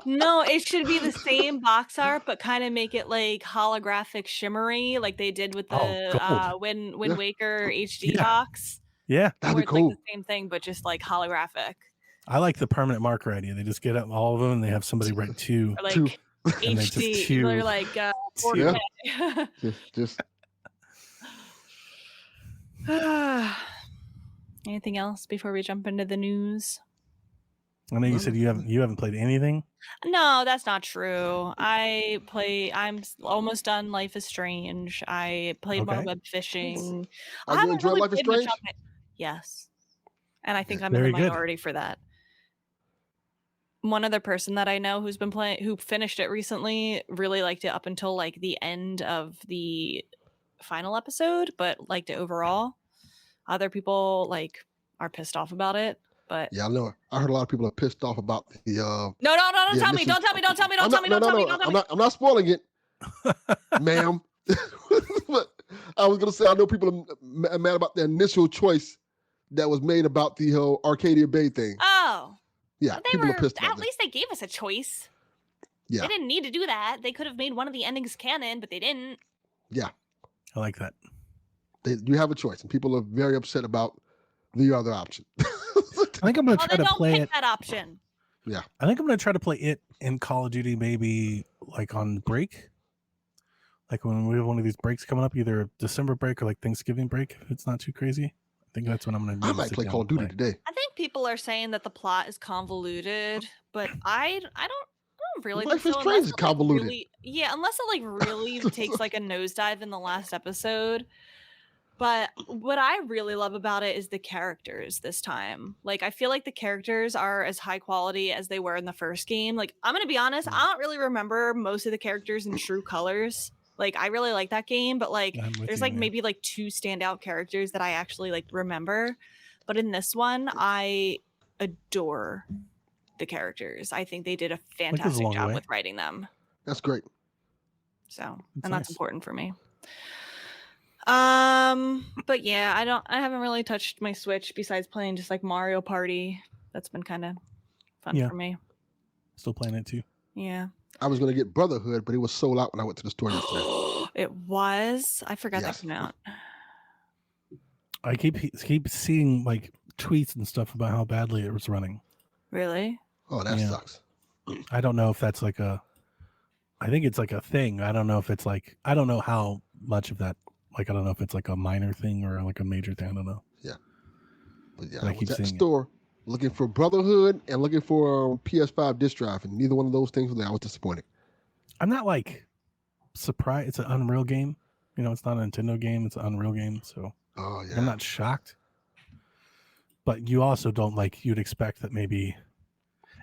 No, it should be the same box art, but kind of make it like holographic shimmery, like they did with the Wind Waker HD box. Yeah, that'd be cool. Like the same thing, but just like holographic. I like the permanent marker idea. They just get up all of them and they have somebody write 2. Or like 2. HD, or like 4K. Just. Anything else before we jump into the news? I know you said you haven't played anything. No, that's not true. I'm almost done Life is Strange. I played more web fishing. Are you enjoying Life is Strange? Yes. And I think I'm in the minority for that. One other person that I know who finished it recently really liked it up until like the end of the final episode, but liked it overall. Other people like are pissed off about it. But yeah, I know. I heard a lot of people are pissed off about the. No! Don't tell me! I'm not spoiling it, ma'am. But I was gonna say I know people are mad about the initial choice that was made about the whole Arcadia Bay thing. Oh, yeah, people are pissed about at least they gave us a choice. Yeah, they didn't need to do that. They could have made one of the endings canon, but they didn't. Yeah, I like that. You have a choice, and people are very upset about the other option. I think I'm going to try to play it. That option. Yeah. I think I'm going to try to play it in Call of Duty, maybe like on break. Like when we have one of these breaks coming up, either December break or like Thanksgiving break, if it's not too crazy. I think that's what I'm going to do. I might play Call of Duty today. I think people are saying that the plot is convoluted, but I don't really Life think is Strange is convoluted. Unless it like really takes like a nosedive in the last episode. But what I really love about it is the characters this time. Like, I feel like the characters are as high quality as they were in the first game. Like, I'm going to be honest, I don't really remember most of the characters in true colors. Like, I really like that game, but like, there's like maybe like 2 standout characters that I actually like remember. But in this one, I adore the characters. I think they did a fantastic job with writing them. That's great. So, and that's important for me. But yeah, I haven't really touched my Switch besides playing just like Mario Party. That's been kind of fun for me. Still playing it too. Yeah. I was gonna get Brotherhood, but it was sold out when I went to the store yesterday. It was? I forgot that came out. I keep seeing like tweets and stuff about how badly it was running. Really? Oh, that Yeah. sucks. I don't know if that's like a. I think it's like a thing. I don't know if it's like. I don't know how much of that. Like I don't know if it's like a minor thing or like a major thing. I don't know. But yeah, But I I keep was at the seeing it. store looking for Brotherhood and looking for PS5 disc drive, and neither one of those things was there. I was disappointed. I'm not like surprised. It's an Unreal game. You know, it's not a Nintendo game. It's an Unreal game. So Oh yeah. I'm not shocked. But you also don't like. You'd expect that maybe.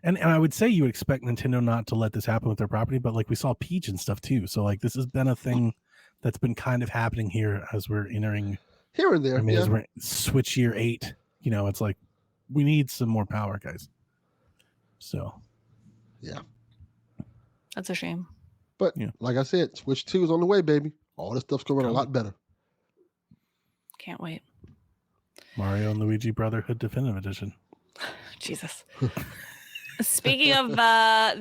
And I would say you would expect Nintendo not to let this happen with their property, but like we saw Peach and stuff too. So like this has been a thing that's been kind of happening here as we're entering. Here and there. I mean, Yeah. as we're Switch year 8, you know, it's like we need some more power, guys. So Yeah. That's a shame. But Yeah. like I said, Switch 2 is on the way, baby. All this stuff's going to run a lot better. Can't wait. Mario and Luigi Brotherhood Definitive Edition. Jesus. Speaking of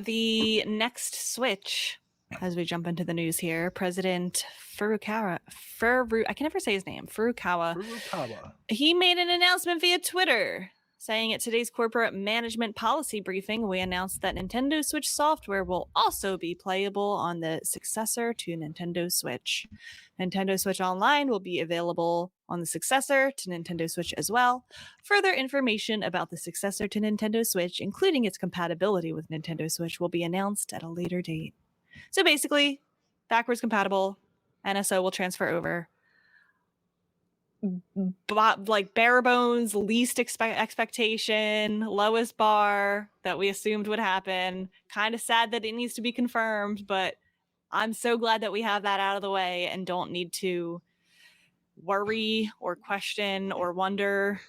the next Switch, as we jump into the news here, President Furukawa, I can never say his name, Furukawa, he made an announcement via Twitter saying at today's corporate management policy briefing, we announced that Nintendo Switch software will also be playable on the successor to Nintendo Switch. Nintendo Switch Online will be available on the successor to Nintendo Switch as well. Further information about the successor to Nintendo Switch, including its compatibility with Nintendo Switch, will be announced at a later date. So basically, backwards compatible, NSO will transfer over. Like bare bones, least expectation, lowest bar that we assumed would happen. Kind of sad that it needs to be confirmed, but I'm so glad that we have that out of the way and don't need to worry or question or wonder.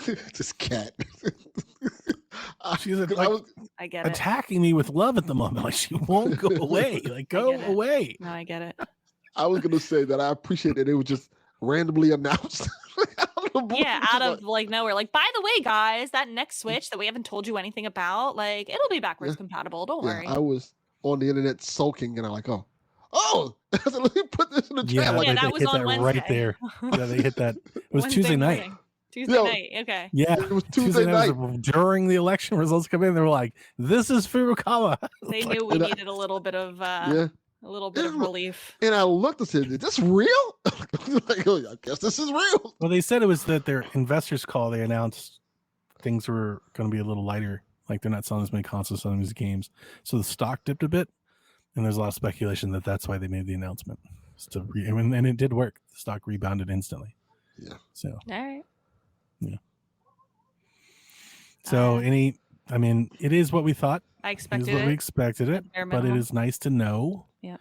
This cat. She's like, I get it. attacking me with love at the moment. Like she won't go away. Like go away. No, I get it. I was going to say that I appreciate that it was just randomly announced. Yeah, out of like nowhere. Like, by the way, guys, that next Switch that we haven't told you anything about, like, it'll be backwards compatible. Don't worry. I was on the internet sulking, and I'm like, oh, let me put this in the chat. Yeah, like, that was hit on that Wednesday. right there. Yeah, they hit that. It was Wednesday Tuesday night. morning. Tuesday night. Okay. Yeah, it was Tuesday night. During the election results come in. They were like, "This is Furukawa." They knew we needed a little bit of a little bit of relief. And I looked and said, "Is this real?" Like, oh, I guess this is real. Well, they said it was that their investors call. They announced things were going to be a little lighter. Like they're not selling as many consoles, selling as games. So the stock dipped a bit, and there's a lot of speculation that that's why they made the announcement. And it did work. The stock rebounded instantly. Yeah. So. All right. Yeah. So it is what we thought. I expected it. Is what we expected it, but it is nice to know. Yeah.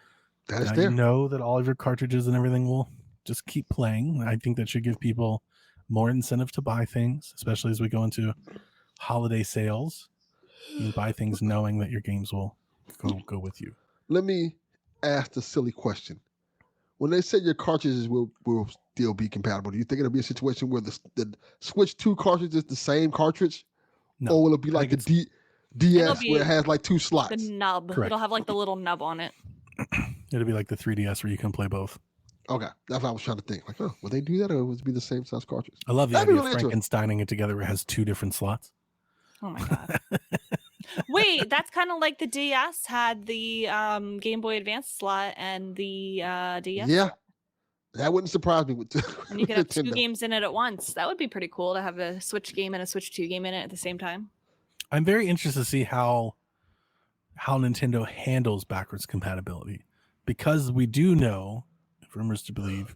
That is now there. You know that all of your cartridges and everything will just keep playing. I think that should give people more incentive to buy things, especially as we go into holiday sales. You can buy things knowing that your games will go with you. Let me ask the silly question. When they say your cartridges will still be compatible, do you think it'll be a situation where the Switch 2 cartridge is the same cartridge? No. Or will it be like the DS where it has like 2 slots? The nub. Correct. It'll have like the little nub on it. It'll be like the 3DS where you can play both. Okay. That's what I was trying to think. Like, would they do that or would it be the same size cartridge? I love the That'd be idea of really Frankensteining it together where it has 2 different slots. Oh my god. Wait, that's kind of like the DS had the Game Boy Advance slot and the DS. Yeah. That wouldn't surprise me. And you could have 2 Nintendo. games in it at once. That would be pretty cool to have a Switch game and a Switch 2 game in it at the same time. I'm very interested to see how Nintendo handles backwards compatibility, because we do know, rumors to believe,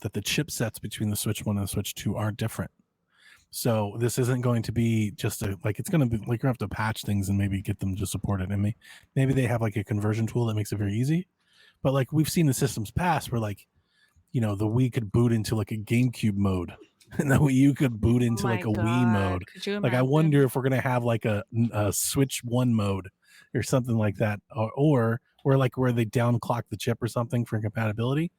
that the chipsets between the Switch 1 and the Switch 2 are different. So this isn't going to be just it's going to be like you're going to have to patch things and maybe get them to support it. And maybe they have like a conversion tool that makes it very easy. But like we've seen the systems past where like, you know, the Wii could boot into like a GameCube mode and the Wii U could boot into like a Wii mode. Could you like I wonder if we're going to have like a Switch 1 mode or something like that, or like where they downclock the chip or something for compatibility.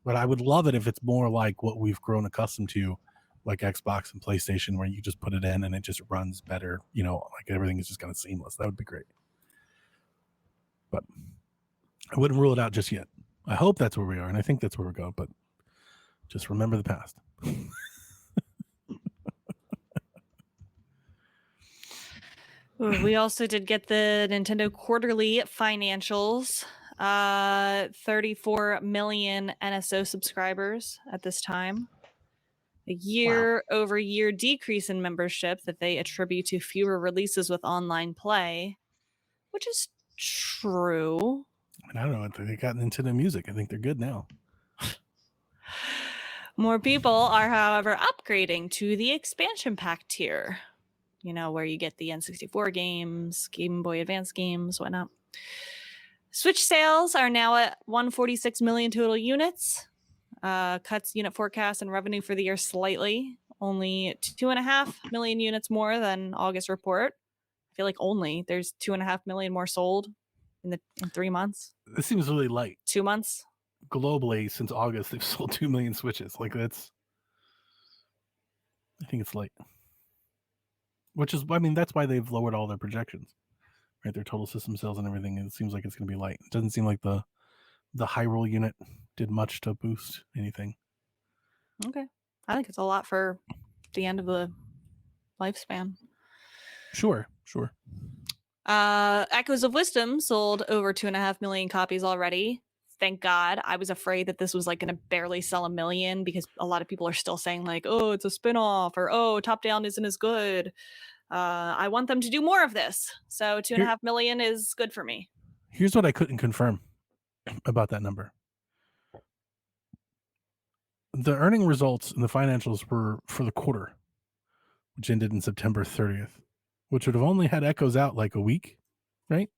But I would love it if it's more like what we've grown accustomed to, like Xbox and PlayStation, where you just put it in and it just runs better. You know, like everything is just kind of seamless. That would be great. But I wouldn't rule it out just yet. I hope that's where we are, and I think that's where we're going. But just remember the past. We also did get the Nintendo quarterly financials. 34 million NSO subscribers at this time. A year-over-year decrease in membership that they attribute to fewer releases with online play, which is true. And I don't know. They got Nintendo Music. I think they're good now. More people are, however, upgrading to the expansion pack tier. You know, where you get the N64 games, Game Boy Advance games, whatnot. Switch sales are now at 146 million total units. Cuts unit forecast and revenue for the year slightly. Only 2.5 million units more than August report. I feel like there's 2.5 million more sold in 3 months. This seems really light. 2 months. Globally, since August, they've sold 2 million Switches. Like I think it's light. Which is, I mean, that's why they've lowered all their projections, right? Their total system sales and everything. It seems like it's going to be light. It doesn't seem like the Hyrule unit did much to boost anything. Okay. I think it's a lot for the end of the lifespan. Sure. Echoes of Wisdom sold over 2.5 million copies already. Thank God. I was afraid that this was like going to barely sell 1 million because a lot of people are still saying like, oh, it's a spinoff, or oh, top down isn't as good. I want them to do more of this. So 2.5 million is good for me. Here's what I couldn't confirm about that number. The earning results and the financials were for the quarter, which ended in September 30th, which would have only had Echoes out like a week, right?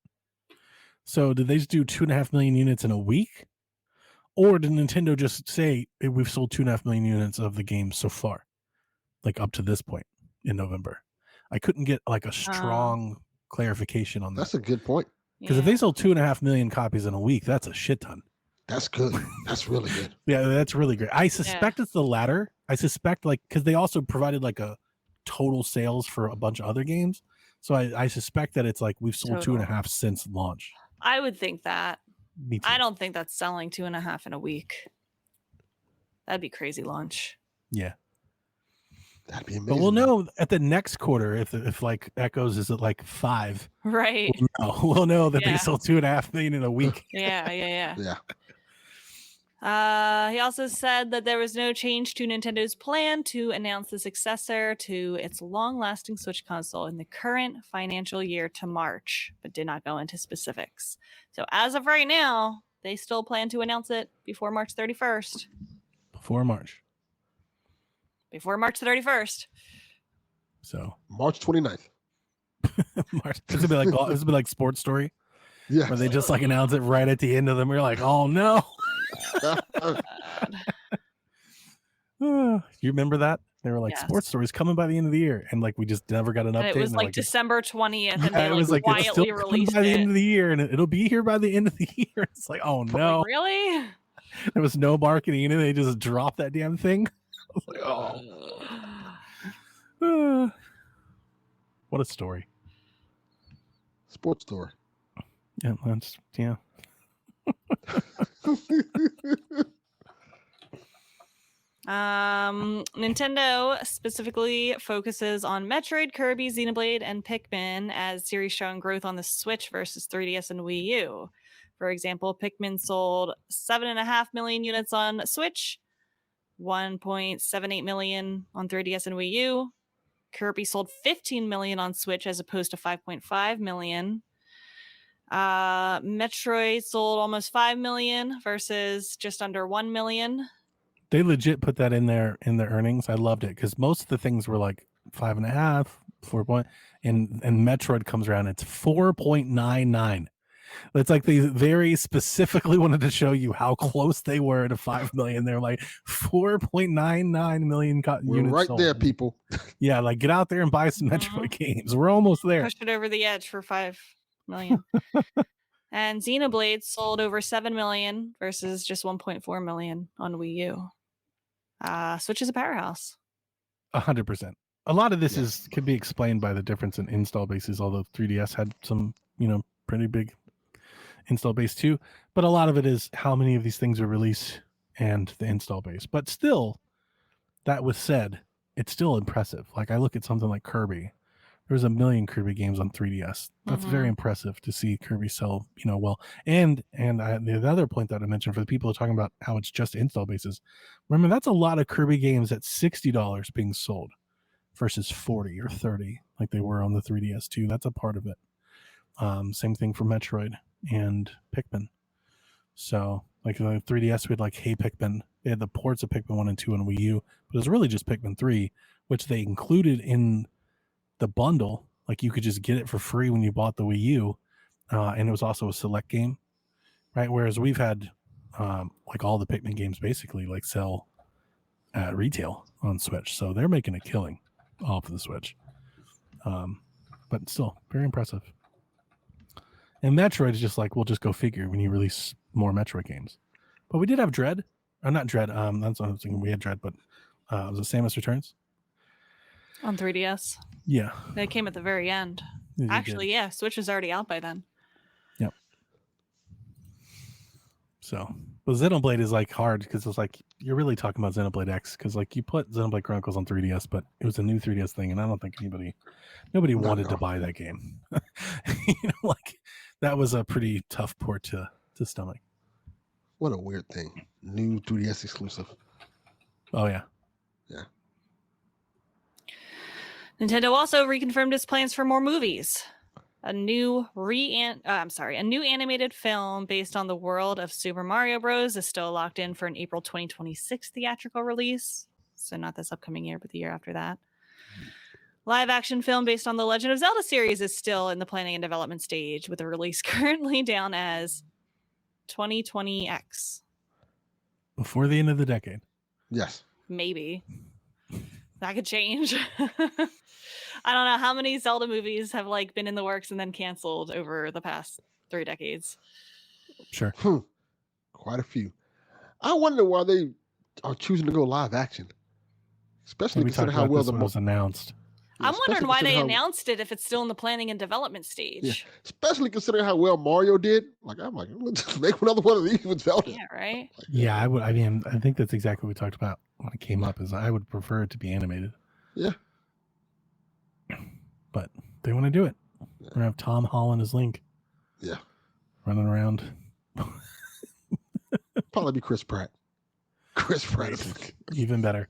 So did they just do 2.5 million units in a week? Or did Nintendo just say, hey, we've sold 2.5 million units of the game so far, like up to this point in November? I couldn't get like a strong clarification on that. That's a good point. Because if they sold 2.5 million copies in a week, that's a shit ton. That's good. That's really good. Yeah, that's really great. I suspect it's the latter. I suspect because they also provided like a total sales for a bunch of other games. So I suspect that it's like we've sold 2.5 since launch. I would think that. Me too. I don't think that's selling 2.5 in a week. That'd be crazy launch. Yeah. That'd be amazing. But we'll know at the next quarter if like Echoes is at like 5. Right. We'll know that they sold 2.5 million in a week. Yeah. Yeah. He also said that there was no change to Nintendo's plan to announce the successor to its long-lasting Switch console in the current financial year to March, but did not go into specifics. So as of right now, they still plan to announce it before March 31st. Before March 31st. So March 29th. March. This would be like Sports Story. Yeah. Where they just like announce it right at the end of them. We're like, oh no. You remember that? They were like, Sports Story's coming by the end of the year, and like we just never got an update. And it was like December 20th, and they it was like quietly released by the end of the year, and it'll be here by the end of the year. It's like, oh no, like, really? There was no marketing, and they just dropped that damn thing. I was like, oh, what a story! Sports Story. Yeah, that's Nintendo specifically focuses on Metroid, Kirby, Xenoblade, and Pikmin as series showing growth on the Switch versus 3DS and Wii U. For example, Pikmin sold 7.5 million units on Switch, 1.78 million on 3DS and Wii U. Kirby sold 15 million on Switch as opposed to 5.5 million. Metroid sold almost 5 million versus just under 1 million. They legit put that in their earnings. I loved it because most of the things were like 5.5, 4 point, and Metroid comes around. It's 4.99. It's like they very specifically wanted to show you how close they were to 5 million. They're like 4.99 million We're units right sold. there, people. Yeah, like get out there and buy some Metroid games. We're almost there. Pushed it over the edge for 5 million. And Xenoblade sold over 7 million versus just 1.4 million on Wii U. Switch is a powerhouse. 100%. A lot of this could be explained by the difference in install bases, although 3DS had some, pretty big install base too. But a lot of it is how many of these things are released and the install base. But still, that was said, it's still impressive. Like I look at something like Kirby, There was 1 million Kirby games on 3DS. That's very impressive to see Kirby sell, well. And the other point that I mentioned for the people who are talking about how it's just install bases, remember that's a lot of Kirby games at $60 being sold versus 40 or 30 like they were on the 3DS too. That's a part of it. Same thing for Metroid and Pikmin. So like the 3DS, we had like Hey Pikmin. They had the ports of Pikmin 1 and 2 on Wii U, but it was really just Pikmin 3, which they included in the bundle. Like you could just get it for free when you bought the Wii U, and it was also a select game, right? Whereas we've had like all the Pikmin games basically like sell at retail on Switch, so they're making a killing off of the Switch. But still very impressive. And Metroid is just like, we'll just go figure when you release more Metroid games. But we did have Dread, or not Dread. That's what I was thinking. We had Dread, but was it Samus Returns On 3DS. Yeah, They came at the very end. they Actually, did. yeah, Switch was already out by then. So, but Xenoblade is like hard because it's like you're really talking about Xenoblade X because like you put Xenoblade Chronicles on 3DS, but it was a new 3DS thing, and I don't think nobody wanted to buy that game. Like that was a pretty tough port to stomach. What a weird thing. New 3DS exclusive. Oh yeah. Nintendo also reconfirmed its plans for more movies. A new animated film based on the world of Super Mario Bros. Is still locked in for an April 2026 theatrical release. So not this upcoming year, but the year after that. Live action film based on the Legend of Zelda series is still in the planning and development stage, with a release currently down as 2020X. Before the end of the decade. Yes. Maybe. That could change. I don't know how many Zelda movies have like been in the works and then canceled over the past 3 decades. Sure. Quite a few. I wonder why they are choosing to go live action. Especially We talked considering how about well this when it was announced. I'm wondering why they considering announced it if it's still in the planning and development stage. Yeah, especially considering how well Mario did. Like I'm like, let's just make another one of these with Zelda. Yeah, right? Like, Yeah, I would. I mean, I think that's exactly what we talked about when it came up. Is I would prefer it to be animated. Yeah. But they want to do it. We're gonna have Tom Holland as Link. Yeah. Running around. Probably be Chris Pratt. Chris Pratt is Link. Even better.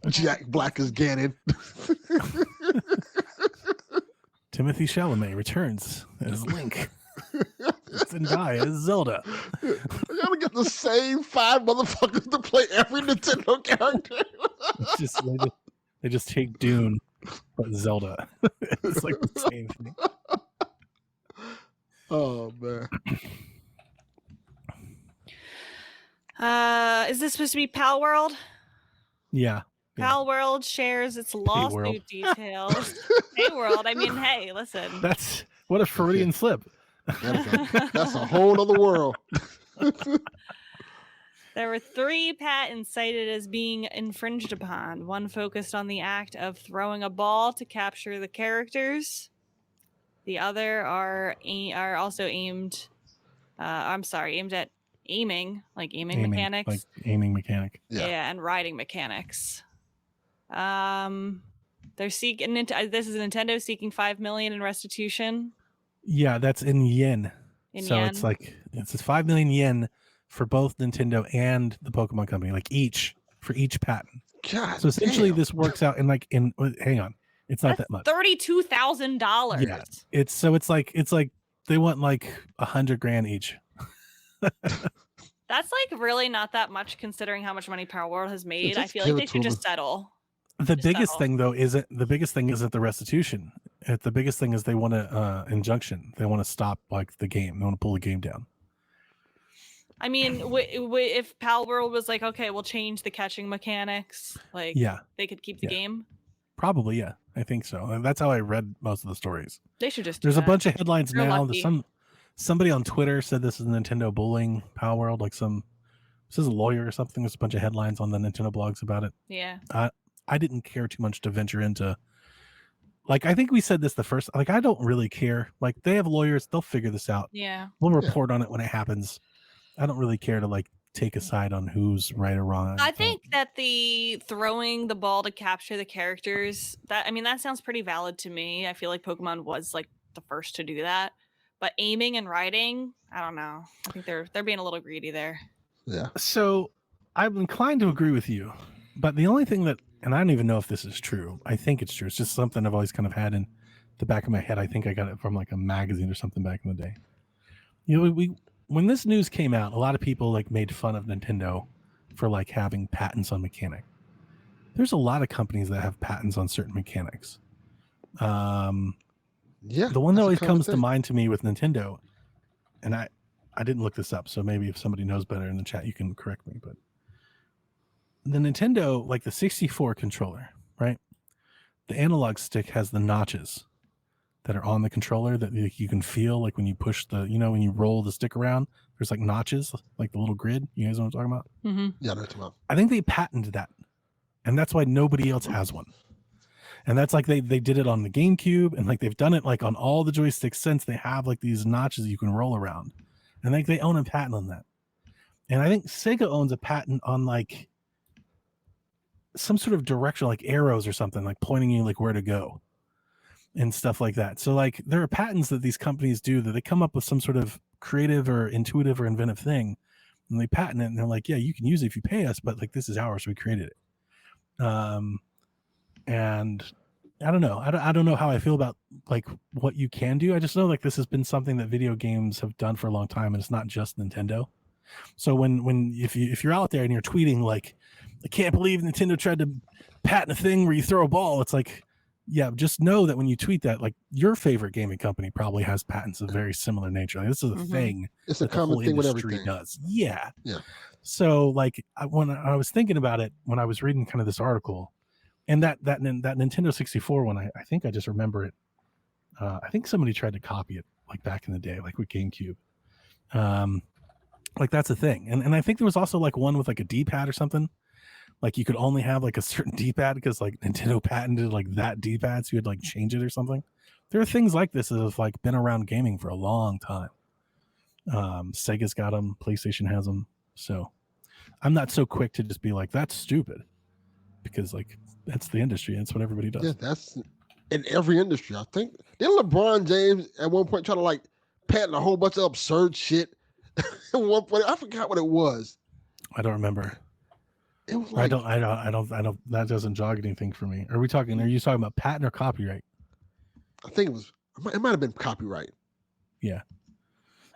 Jack Black is Ganon. Timothy Chalamet returns as Link. Zendaya as Zelda. You're gonna get the same 5 motherfuckers to play every Nintendo character. It's just they just take Dune, but Zelda. It's like the same thing. Oh man. Is this supposed to be Pal World? Yeah. Pal World shares its lawsuit details. Hey World, I mean, hey, listen. That's what a Freudian slip. That's a whole other world. There were 3 patents cited as being infringed upon. One focused on the act of throwing a ball to capture the characters. The other are also aimed at aiming mechanics. Like aiming mechanic. Yeah, and riding mechanics. They're seeking. This is Nintendo seeking $5 million in restitution. Yeah, that's in yen. It's 5 million yen for both Nintendo and the Pokemon Company, like for each patent. God, so essentially, damn. this works out hang on, it's not that much. $32,000. Yeah, it's like they want like $100,000 each. That's like really not that much considering how much money Power World has made. I feel give like it they to should them. just settle. The biggest thing though isn't the restitution. The biggest thing is they want a injunction. They want to stop like the game. They want to pull the game down. I mean, if Pal World was like, okay, we'll change the catching mechanics, like, yeah, they could keep the game. Probably, yeah, I think so. And that's how I read most of the stories. They should just. There's a bunch of headlines They're now. lucky. Somebody on Twitter said this is Nintendo bullying Pal World. Like this is a lawyer or something. There's a bunch of headlines on the Nintendo blogs about it. Yeah. I didn't care too much to venture into. Like, I think we said this the first. Like, I don't really care. Like, they have lawyers. They'll figure this out. Yeah. We'll report on it when it happens. I don't really care to like take a side on who's right or wrong. I think that the throwing the ball to capture the characters, that sounds pretty valid to me. I feel like Pokemon was like the first to do that. But aiming and riding, I don't know. I think they're being a little greedy there. Yeah. So I'm inclined to agree with you, but the only thing that, and I don't even know if this is true. I think it's true. It's just something I've always kind of had in the back of my head. I think I got it from like a magazine or something back in the day. You know, when this news came out, a lot of people like made fun of Nintendo for like having patents on mechanic. There's a lot of companies that have patents on certain mechanics. Yeah. The one that always comes to mind to me with Nintendo, and I didn't look this up, so maybe if somebody knows better in the chat, you can correct me, but the Nintendo, like the 64 controller, right? The analog stick has the notches that are on the controller that you can feel, like when you push the, when you roll the stick around, there's like notches, like the little grid. You guys know what I'm talking about? Mm-hmm. Yeah, that's about. I think they patented that, and that's why nobody else has one. And that's like they did it on the GameCube, and like they've done it like on all the joysticks since. They have like these notches you can roll around, and like they own a patent on that. And I think Sega owns a patent on like some sort of direction, like arrows or something, like pointing you like where to go and stuff like that. So like there are patents that these companies do that they come up with some sort of creative or intuitive or inventive thing, and they patent it, and they're like, yeah, you can use it if you pay us, but like this is ours, so we created it. And I don't know. I don't know how I feel about like what you can do. I just know like this has been something that video games have done for a long time, and it's not just Nintendo. So if you're out there and you're tweeting like, I can't believe Nintendo tried to patent a thing where you throw a ball, it's like, yeah, just know that when you tweet that, like your favorite gaming company probably has patents of very similar nature. Like, this is a thing. It's a common thing with everything. Does. Yeah. Yeah. So like when I was thinking about it, when I was reading kind of this article, and that Nintendo 64 one, I think I just remember it. I think somebody tried to copy it like back in the day, like with GameCube. Like that's a thing. And I think there was also like one with like a D-pad or something. Like you could only have like a certain D-pad because like Nintendo patented like that D-pad, so you had to like change it or something. There are things like this that have like been around gaming for a long time. Sega's got them, PlayStation has them. So I'm not so quick to just be like, that's stupid, because like that's the industry. That's what everybody does. Yeah, that's in every industry. I think didn't LeBron James at one point try to like patent a whole bunch of absurd shit? At one point, I forgot what it was. I don't remember. It was like, I don't. That doesn't jog anything for me. Are you talking about patent or copyright? I think it was. It might have been copyright. Yeah,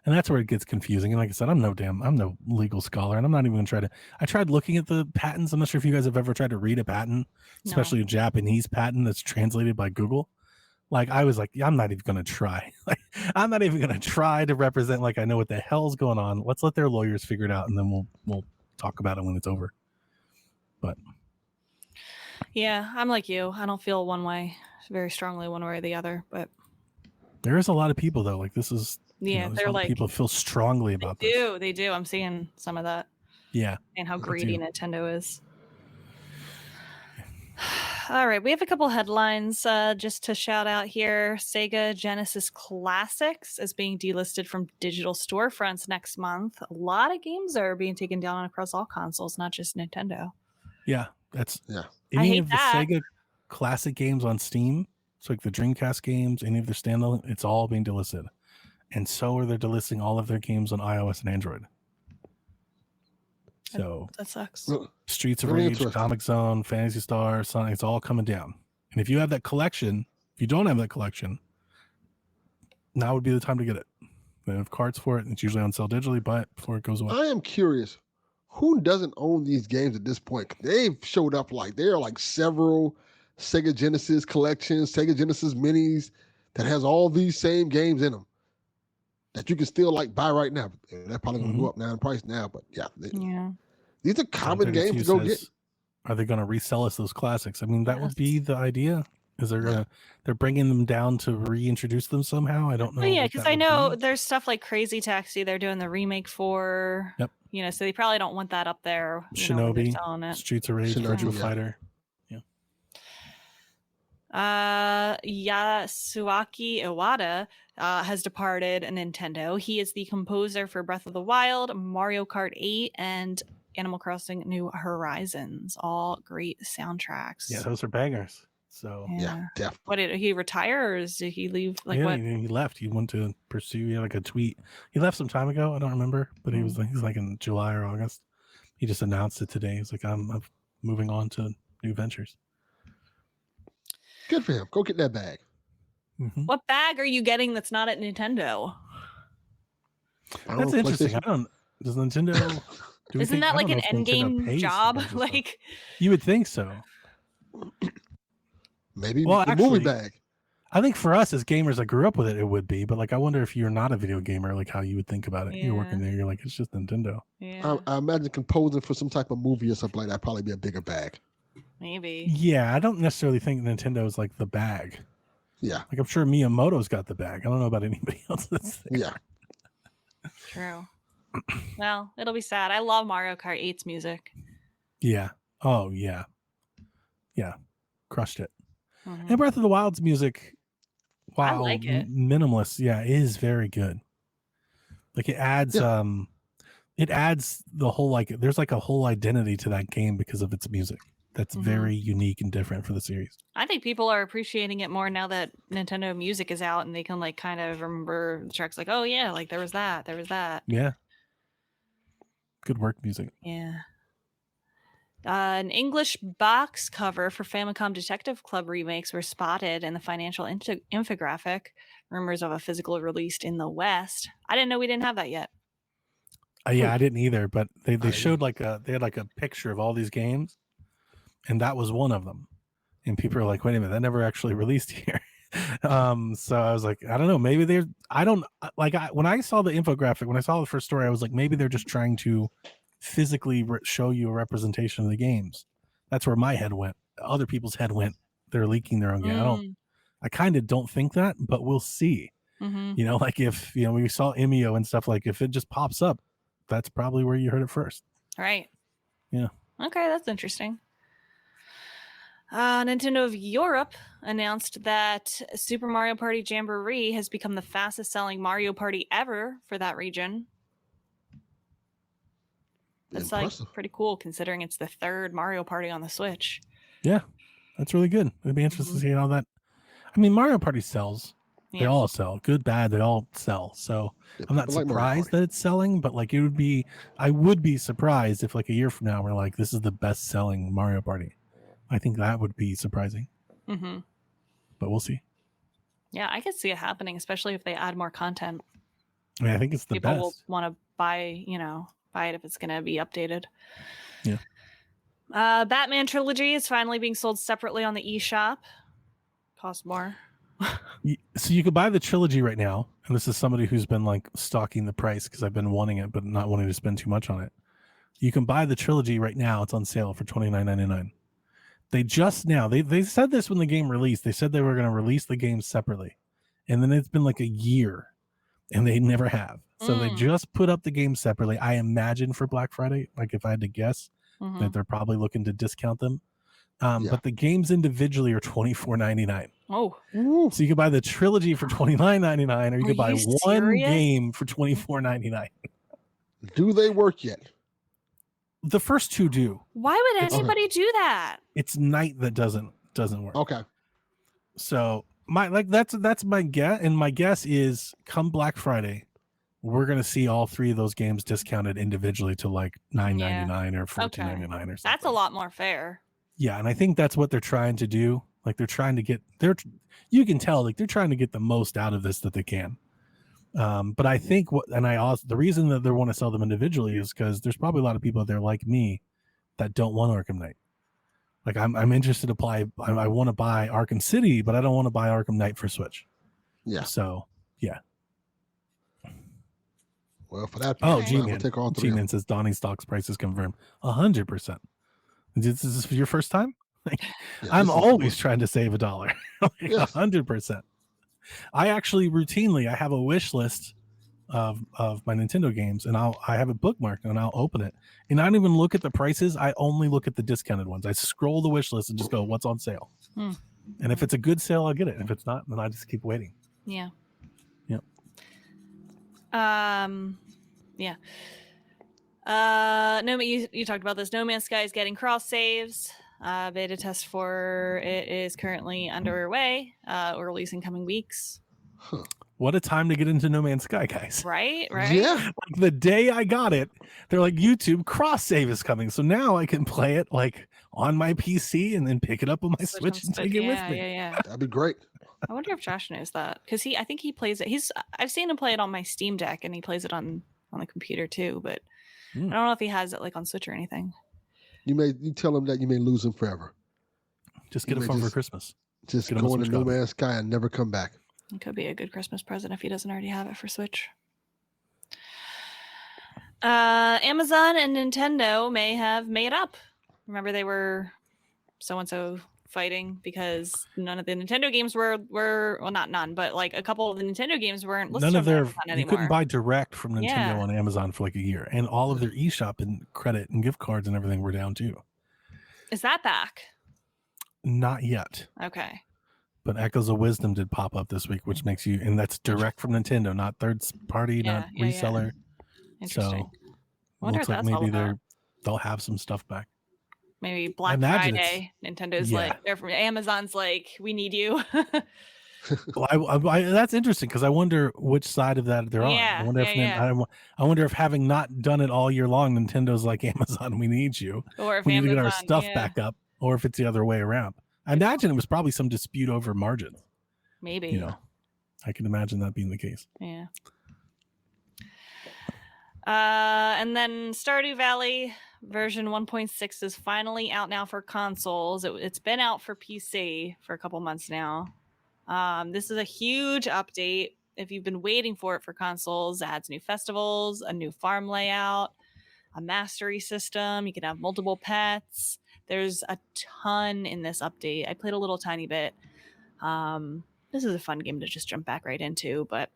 and that's where it gets confusing. And like I said, I'm no legal scholar, and I'm not even going to try to. I tried looking at the patents. I'm not sure if you guys have ever tried to read a patent, especially a Japanese patent that's translated by Google. Like I was like, yeah, I'm not even going to try. Like I'm not even going to try to represent like I know what the hell's going on. Let's let their lawyers figure it out, and then we'll talk about it when it's over. But yeah, I'm like you. I don't feel one way very strongly one way or the other, but there is a lot of people though. Like this is, they're like, people feel strongly about this. They do. I'm seeing some of that. Yeah. And how greedy Nintendo is. All right, we have a couple headlines just to shout out here. Sega Genesis Classics is being delisted from digital storefronts next month. A lot of games are being taken down across all consoles, not just Nintendo. Yeah, that's I any hate of the that. Sega classic games on Steam. So like the Dreamcast games, any of their standalone, it's all being delisted. And so are they delisting all of their games on iOS and Android. So that sucks. Streets of Rage, Comic Zone, Phantasy Star, Sonic, it's all coming down. And if you have that collection, if you don't have that collection, now would be the time to get it. They have cards for it, and it's usually on sale digitally. Buy it before it goes away. I am curious, who doesn't own these games at this point? They've showed up like there are like several Sega Genesis collections, Sega Genesis minis that has all these same games in them that you can still like buy right now. They're probably going to go up now in price now, but yeah. These are common games to go get. Are they going to resell us those classics? I mean, that would be the idea. Is they're bringing them down to reintroduce them somehow? I don't know. Oh, yeah, because I know there's stuff like Crazy Taxi they're doing the remake for. Yep. So they probably don't want that up there. Shinobi, Streets of Rage, Virtua Fighter. Yeah. Yasuaki Iwata has departed Nintendo. He is the composer for Breath of the Wild, Mario Kart 8, and Animal Crossing New Horizons. All great soundtracks. Yeah, those are bangers. So Yeah, definitely. What did he retire, or did he leave? Like, yeah, what? he left. He went to pursue. He had like a tweet. He left some time ago. I don't remember, but he's like in July or August. He just announced it today. He's like, I'm moving on to new ventures. Good for him. Go get that bag. Mm-hmm. What bag are you getting that's not at Nintendo? That's interesting. I don't. Does Nintendo? Isn't that like an end game job? Like, you would think so. Maybe well, the actually, movie bag. I think for us as gamers that grew up with it, it would be. But like, I wonder if you're not a video gamer, like how you would think about it. Yeah. You're working there. You're like, it's just Nintendo. Yeah. I imagine composing for some type of movie or something like that probably be a bigger bag. Maybe. Yeah, I don't necessarily think Nintendo is like the bag. Yeah. Like I'm sure Miyamoto's got the bag. I don't know about anybody else that's there. Yeah. True. Well, it'll be sad. I love Mario Kart 8's music. Yeah. Oh yeah. Yeah. Crushed it. Mhm. And Breath of the Wild's music, I while like it. minimalist, is very good. Like it adds the whole like there's like a whole identity to that game because of its music. That's very unique and different for the series. I think people are appreciating it more now that Nintendo Music is out and they can like kind of remember the tracks like, oh yeah, like there was that. Yeah. Good work, music. Yeah. An English box cover for Famicom Detective Club remakes were spotted in the financial infographic. Rumors of a physical release in the West. I didn't know we didn't have that yet. Yeah, I didn't either, but they showed they had like a picture of all these games, and that was one of them. And people are like, wait a minute, that never actually released here. So I was like, I don't know, maybe when I saw the infographic, when I saw the first story, I was like, maybe they're just trying to physically show you a representation of the games. That's where my head went. Other people's head went, they're leaking their own game. I kind of don't think that, but we'll see. You know, like if we saw Imio and stuff, like if it just pops up, that's probably where you heard it first. Right. Yeah. Okay, that's interesting. Nintendo of Europe announced that Super Mario Party Jamboree has become the fastest selling Mario Party ever for that region. That's like pretty cool considering it's the third Mario Party on the Switch. Yeah, that's really good. It'd be interesting to see how that. I mean, Mario Party sells. They all sell. Good, bad, they all sell. So I'm not surprised that it's selling, but like I would be surprised if like a year from now we're like, this is the best selling Mario Party. I think that would be surprising. But we'll see. Yeah, I could see it happening, especially if they add more content. I mean, I think it's the People best. will want to buy it if it's going to be updated. Yeah. Batman Trilogy is finally being sold separately on the eShop. Cost more. So you could buy the trilogy right now, and this is somebody who's been like stalking the price because I've been wanting it but not wanting to spend too much on it. You can buy the trilogy right now. It's on sale for $29.99. They just now they said this when the game released. They said they were going to release the game separately, and then it's been like a year and they never have. So they just put up the game separately. I imagine for Black Friday, like if I had to guess, that they're probably looking to discount them. But the games individually are $24.99. Oh, so you could buy the trilogy for $29.99, or you could buy one game for $24.99. Do they work yet? The first two do. Why would anybody do that? It's Night that doesn't work. Okay. So that's my guess, and my guess is come Black Friday, we're gonna see all three of those games discounted individually to like $9.99 or $14.99 or something. That's a lot more fair. Yeah, and I think that's what they're trying to do. Like they're trying to get you can tell like they're trying to get the most out of this that they can. But I think the reason that they want to sell them individually is because there's probably a lot of people out there like me that don't want Arkham Knight. Like I'm interested to play. I want to buy Arkham City, but I don't want to buy Arkham Knight for Switch. Yeah. So yeah. Well, for that, G-Man says Donnie stocks prices confirmed 100%. This is your first time? I'm always trying to save $1. 100%. I actually routinely I have a wish list of my Nintendo games, and I have it bookmarked, and I'll open it, and I don't even look at the prices. I only look at the discounted ones. I scroll the wish list and just go, what's on sale? And if it's a good sale, I'll get it. If it's not, then I just keep waiting. Yeah. Yep. Yeah. No, you talked about this. No Man's Sky is getting cross saves. Beta test for it is currently underway. We're releasing coming weeks. Huh. What a time to get into No Man's Sky, guys. Right? Yeah. Like the day I got it, they're like, YouTube cross save is coming. So now I can play it like on my PC and then pick it up on my Switch and take it with me. Yeah. That'd be great. I wonder if Josh knows that, because I think he plays it. I've seen him play it on my Steam Deck, and he plays it on the computer too. But I don't know if he has it like on Switch or anything. You tell him that you may lose him forever. Just get it for Christmas. Just go into No Man's Sky and never come back. It could be a good Christmas present if he doesn't already have it for Switch. Amazon and Nintendo may have made up. Remember, they were so-and-so fighting because none of the Nintendo games were well, not none, but like a couple of the Nintendo games weren't listed on Amazon anymore. You couldn't buy direct from Nintendo on Amazon for like a year, and all of their eShop and credit and gift cards and everything were down too. Is that back? Not yet. Okay. But Echoes of Wisdom did pop up this week, which makes you, and that's direct from Nintendo, not third party, not reseller. Interesting. So I wonder looks if like that's all maybe about. They'll have some stuff back. Maybe Black Friday, Nintendo's like, Amazon's like, we need you. Well, that's interesting because I wonder which side of that they're on. I wonder if having not done it all year long, Nintendo's like, Amazon, we need you. Or if we need Amazon, to get our stuff back up, or if it's the other way around. I imagine it was probably some dispute over margins. Maybe. I can imagine that being the case. Yeah. And then Stardew Valley version 1.6 is finally out now for consoles. It's been out for PC for a couple months now. This is a huge update. If you've been waiting for it for consoles, it adds new festivals, a new farm layout, a mastery system. You can have multiple pets. There's a ton in this update. I played a little tiny bit. This is a fun game to just jump back right into, but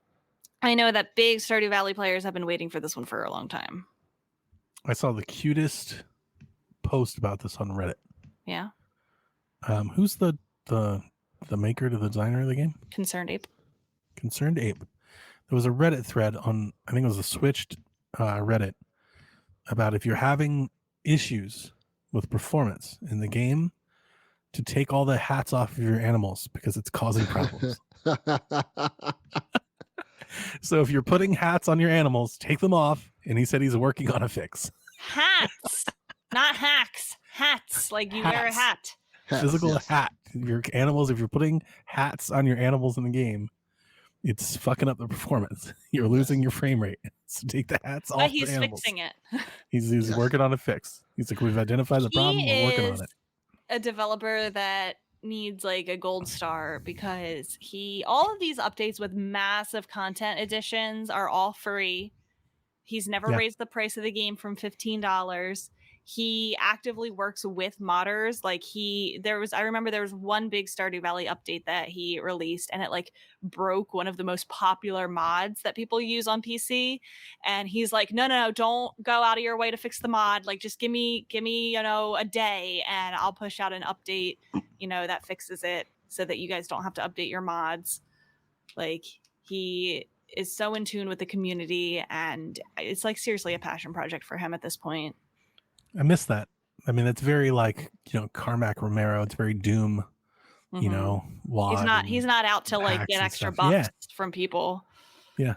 I know that big Stardew Valley players have been waiting for this one for a long time. I saw the cutest post about this on Reddit. Yeah. Who's the maker, the designer of the game? Concerned Ape. Concerned Ape. There was a Reddit thread on, I think it was a Switched Reddit, about if you're having issues with performance in the game, to take all the hats off of your animals because it's causing problems. So if you're putting hats on your animals, take them off. And he said he's working on a fix. Hats, not hacks. Hats, like you wear a hat. Physical hat. Your animals, if you're putting hats on your animals in the game, it's fucking up the performance. You're losing your frame rate. So take the hats off. But he's the animals. fixing it. He's working on a fix. He's like, we've identified the problem. We're working on it. A developer that needs like a gold star because all of these updates with massive content additions are all free. He's never raised the price of the game from $15. He actively works with modders. Like I remember there was one big Stardew Valley update that he released, and it like broke one of the most popular mods that people use on PC. And he's like, no, don't go out of your way to fix the mod. Like, just give me, a day, and I'll push out an update, that fixes it so that you guys don't have to update your mods. Like, he is so in tune with the community, and it's like seriously a passion project for him at this point. I miss that. I mean, it's very like, Carmack Romero. It's very Doom, WoD. He's not out to like get extra bucks from people. Yeah.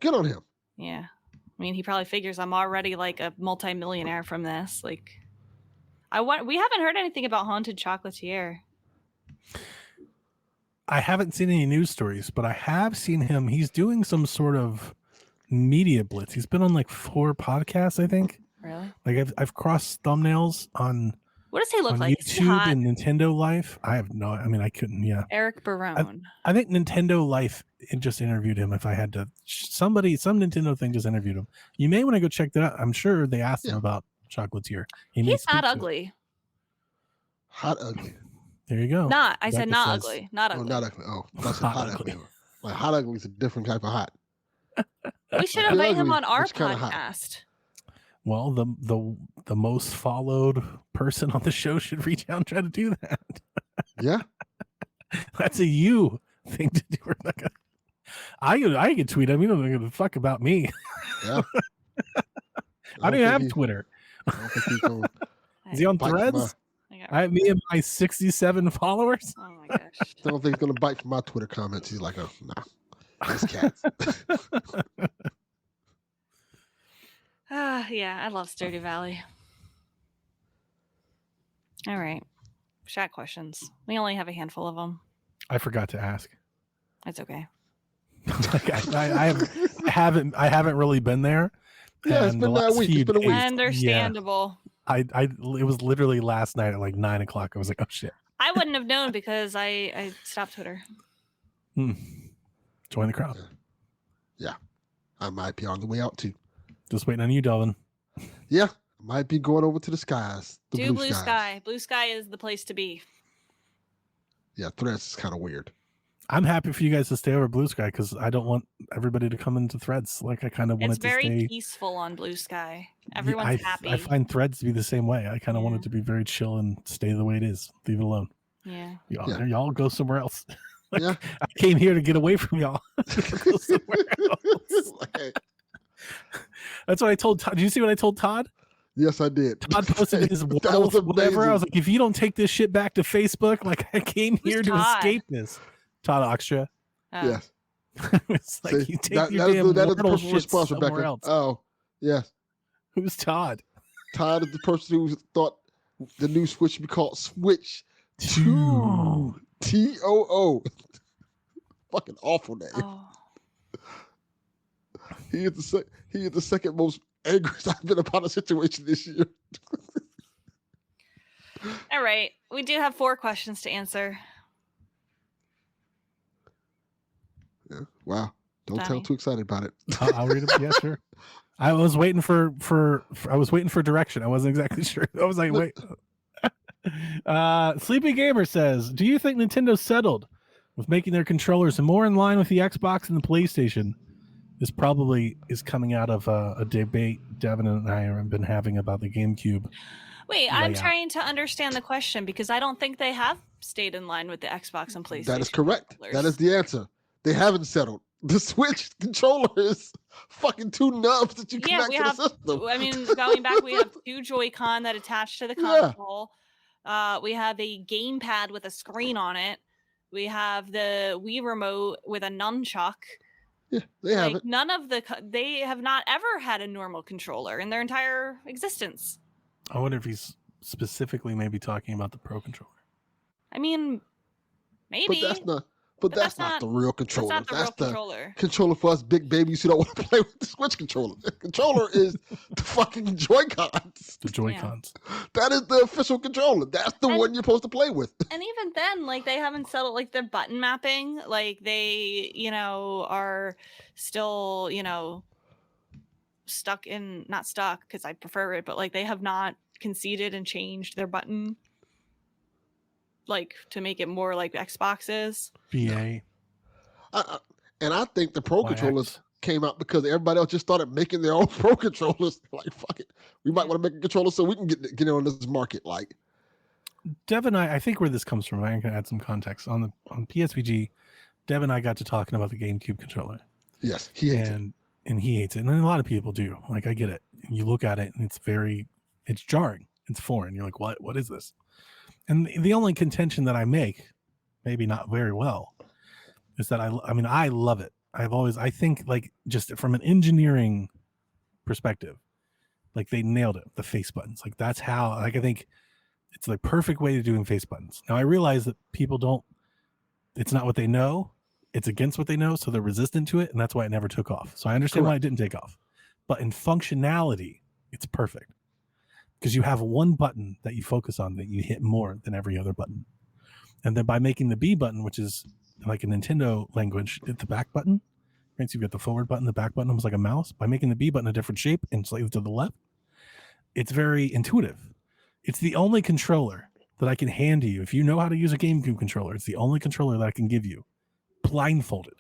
Good on him. Yeah. I mean, he probably figures I'm already like a multi-millionaire from this. Like, we haven't heard anything about Haunted Chocolatier. I haven't seen any news stories, but I have seen him. He's doing some sort of media blitz. He's been on like 4 podcasts, I think. Really? Like I've crossed thumbnails on. What does he look like? YouTube and Nintendo Life. I have no. I mean, I couldn't. Yeah. Eric Barone. I think Nintendo Life just interviewed him. If I had to, some Nintendo thing just interviewed him. You may want to go check that out. I'm sure they asked him about Chocolatier. He's not ugly. Hot ugly. There you go. I said not ugly. Not ugly. Oh, not ugly. Oh, that's hot ugly. Like hot ugly is a different type of hot. We should invite him on our podcast. Well, the most followed person on the show should reach out and try to do that. Yeah. That's a you thing to do. Rebecca. I can tweet him. You don't give a fuck about me. Yeah. I don't even have Twitter. I don't think he's going Is he on bite for Threads? I have me and my 67 followers. Oh my gosh. I don't think he's going to bite for my Twitter comments. He's like, oh, nah. Nice cats. Yeah, I love Stardew Valley. All right. Chat questions. We only have a handful of them. I forgot to ask. It's okay. Like I haven't really been there. Yeah, it's been that week. It's been a week. Understandable. Yeah, it was literally last night at like 9 o'clock. I was like, oh shit. I wouldn't have known because I stopped Twitter. Join the crowd. Yeah. I might be on the way out too. Just waiting on you, Delvin. Yeah. I might be going over to the skies. Do Blue Sky. Blue Sky is the place to be. Yeah, Threads is kind of weird. I'm happy for you guys to stay over Blue Sky because I don't want everybody to come into Threads. Like I kind of want it to stay. It's very peaceful on Blue Sky. Everyone's happy. I find Threads to be the same way. I kind of want it to be very chill and stay the way it is. Leave it alone. Yeah. Y'all go somewhere else. Like, yeah. I came here to get away from y'all. Go somewhere else. That's what I told Todd. Did you see what I told Todd? Yes, I did. Todd posted his whatever. I was like, if you don't take this shit back to Facebook, like I came here to escape this. Todd Oxtra. Yes. It's like you take your damn that is the mortal person shit responsible, somewhere Rebecca. else. Oh, yes. Who's Todd? Todd is the person who thought the new Switch should be called Switch 2. TOO. Fucking awful name. Oh. He is the second most angry I've been about a situation this year. All right. We do have 4 questions to answer. Yeah. Wow. Don't Donnie. tell too excited about it. I'll read it. Yeah, sure. I was waiting for direction. I wasn't exactly sure. I was like, wait. Sleepy Gamer says, do you think Nintendo settled with making their controllers more in line with the Xbox and the PlayStation? This probably is coming out of a debate Devin and I have been having about the GameCube. Wait, I'm trying to understand the question because I don't think they have stayed in line with the Xbox and PlayStation. That is correct. controllers. That is the answer. They haven't settled. The Switch controller is fucking 2 nubs that you connect to the system. I mean, going back, we have 2 Joy-Con that attach to the console. We have a gamepad with a screen on it. We have the Wii remote with a nunchuck. Yeah, they have it. They have not ever had a normal controller in their entire existence. I wonder if he's specifically maybe talking about the Pro Controller. I mean, maybe. But that's not the real controller. That's not the real controller. Controller for us big babies who don't want to play with the Switch controller. The controller is the fucking Joy-Cons. The Joy-Cons. Yeah. That is the official controller. That's the one you're supposed to play with. And even then, like, they haven't settled, like, their button mapping. Like, they, are still, stuck in, not stuck, because I prefer it, but, like, they have not conceded and changed their button. Like to make it more like Xbox is. BA. And I think the Pro controllers came out because everybody else just started making their own Pro controllers. Like, fuck it. We might want to make a controller so we can get in on this market. Like, Dev and I think where this comes from, I can add some context. On PSVG, Dev and I got to talking about the GameCube controller. Yes, he hates it. And he hates it. And a lot of people do. Like, I get it. And you look at it and it's jarring. It's foreign. You're like, what is this? And the only contention that I make, maybe not very well, is that I love it. I think like just from an engineering perspective, like they nailed it. The face buttons, like that's how, like I think it's the perfect way of doing face buttons. Now I realize that people it's not what they know. It's against what they know. So they're resistant to it. And that's why it never took off. So I understand why it didn't take off, but in functionality, it's perfect. Because you have one button that you focus on that you hit more than every other button. And then by making the B button, which is like a Nintendo language, the back button, right? So you've got the forward button, the back button, almost like a mouse. By making the B button a different shape and slightly to the left, it's very intuitive. It's the only controller that I can hand to you. If you know how to use a GameCube controller, it's the only controller that I can give you blindfolded.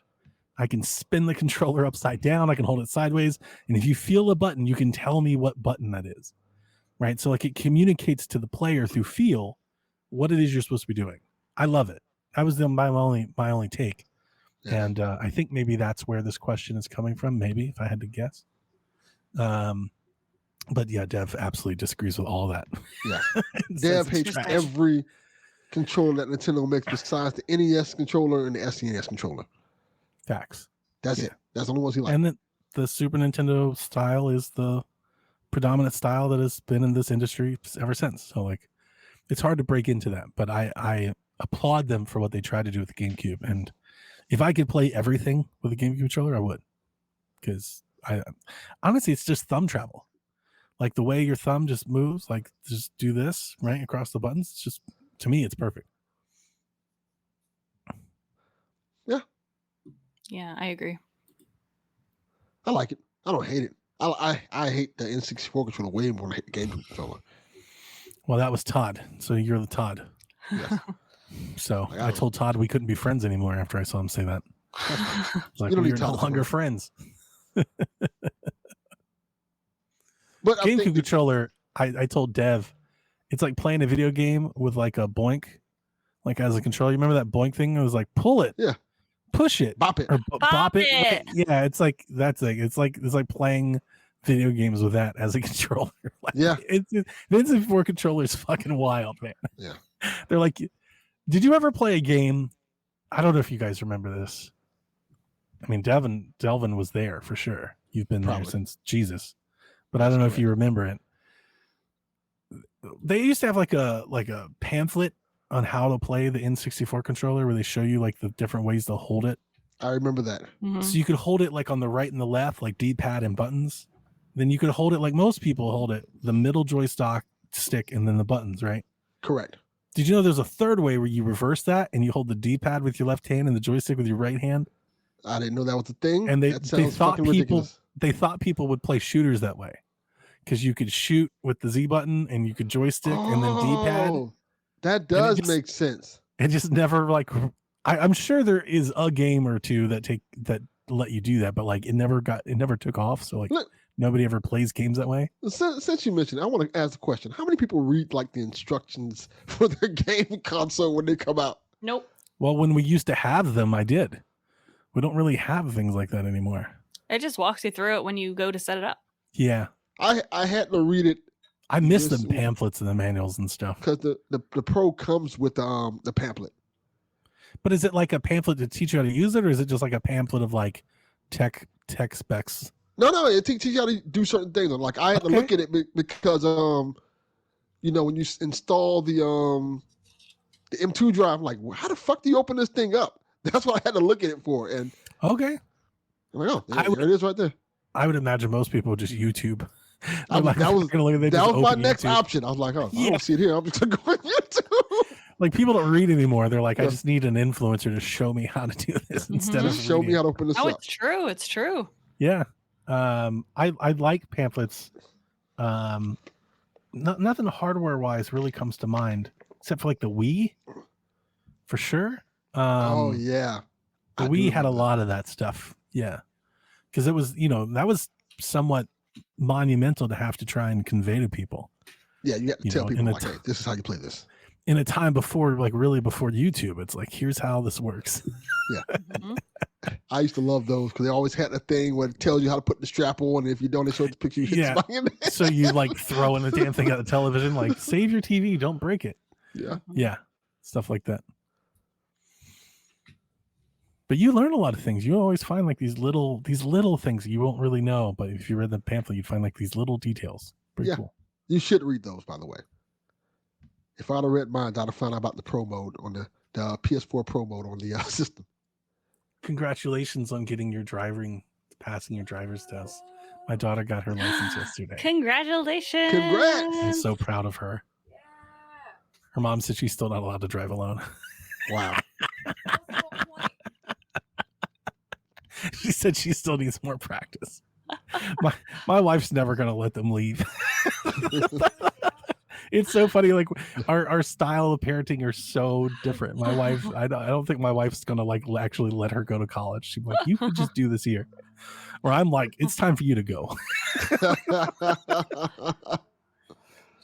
I can spin the controller upside down. I can hold it sideways. And if you feel a button, you can tell me what button that is. Right. So like it communicates to the player through feel what it is you're supposed to be doing. I love it. That was my only take. Yeah. And I think maybe that's where this question is coming from. Maybe if I had to guess. But yeah, Dev absolutely disagrees with all that. Yeah. Says Dev it's hates trash. every controller that Nintendo makes besides the NES controller and the SNES controller. Facts. That's Yeah. it. That's the only ones he likes. And the Super Nintendo style is the predominant style that has been in this industry ever since. So like, it's hard to break into that. But I applaud them for what they tried to do with the GameCube. And if I could play everything with a GameCube controller, I would. Because honestly, it's just thumb travel. Like the way your thumb just moves, like just do this right across the buttons. It's just, to me, it's perfect. Yeah, I agree. I like it. I don't hate it. I hate the N64 controller way more than I hate the GameCube controller. Well, that was Todd. So you're the Todd. Yes. So Like, I told Todd we couldn't be friends anymore after I saw him say that. It's like, You don't we're need no Todd as a longer friend. friends. But I GameCube think controller, I told Dev, it's like playing a video game with like a boink, like as a controller. You remember that boink thing? It was like, pull it. Yeah. Push it. bop it. Or Bop bop it. it. Yeah, it's like it's like playing video games with that as a controller. Like, Yeah. it's the N64 controller is fucking wild, man. Yeah. They're like, did you ever play a game? I don't know if you guys remember this. I mean, Delvin was there for sure. You've been Probably. there since Jesus, but I That's don't know if correct. you remember it. They used to have like a pamphlet on how to play the N64 controller where they show you like the different ways to hold it. I remember that. Mhm. So you could hold it like on the right and the left, like D-pad and buttons. Then you could hold it like most people hold it, the middle joystick stick and then the buttons, right? Correct. Did you know there's a third way where you reverse that and you hold the D-pad with your left hand and the joystick with your right hand? I didn't know that was a thing. And that sounds thought fucking people ridiculous. they thought people would play shooters that way. Because you could shoot with the Z button and you could joystick and then D-pad. Oh, that does just- make sense. It just never like I'm sure there is a game or two that let you do that, but like it never took off. So like Look. nobody ever plays games that way. Since you mentioned it, I want to ask a question. How many people read like the instructions for their game console when they come out? Nope. Well, when we used to have them, I did. We don't really have things like that anymore. It just walks you through it when you go to set it up. Yeah. I had to read it I miss Yes. the pamphlets and the manuals and stuff. because the Pro comes with the pamphlet. But is it like a pamphlet to teach you how to use it, or is it just like a pamphlet of like tech specs? No, it teaches you how to do certain things. Like I had to Okay. look at it because you know, when you install the M2 drive, I'm like, well, how the fuck do you open this thing up? That's what I had to look at it for, and Okay. I'm like, oh, I would- there it is right there. I would imagine most people would just YouTube. I was- Like, that I'm was- gonna look at it, they That just was my open next YouTube. option. I was like, oh, I Yeah. don't see it here. I'm just gonna go on YouTube. Like people don't read anymore. They're like, I Yeah. just need an influencer to show me how to do this instead of Just show me reading. how to open this Oh, up. it's true. It's true. Yeah. I like pamphlets. Nothing hardware wise really comes to mind except for like the Wii, for sure. Oh yeah, The I do Wii had a remember that. lot of that stuff. Yeah. Because it was, that was somewhat monumental to have to try and convey to people Yeah, you have to you tell know, people in a like, hey, this is how you play this. in a time before, like really before YouTube. It's like, here's how this works. Mhm. I used to love those because they always had a thing where it tells you how to put the strap on. And if you don't, it shows the picture. You hit Yeah. somebody in the head. So you like throwing the damn thing at the television, like save your TV, don't break it. Yeah, Yeah. Stuff like that. But you learn a lot of things. You always find like these little things you won't really know, but if you read the pamphlet, you'd find like these little details. Pretty Yeah. cool. you should read those, by the way. If I'd have read mine, I'd have found out about the Pro mode on the PS4 Pro mode on the system. Congratulations on getting your passing your driver's test. My daughter got her license yesterday. Congratulations. Congrats. I'm so proud of her. Her mom said she's still not allowed to drive alone. Wow. She said she still needs more practice. My wife's never gonna let them leave. It's so funny. Like our style of parenting are so different. My wife, I don't think my wife's gonna like actually let her go to college. She's like, you could just do this here. Or I'm like, it's time for you to go.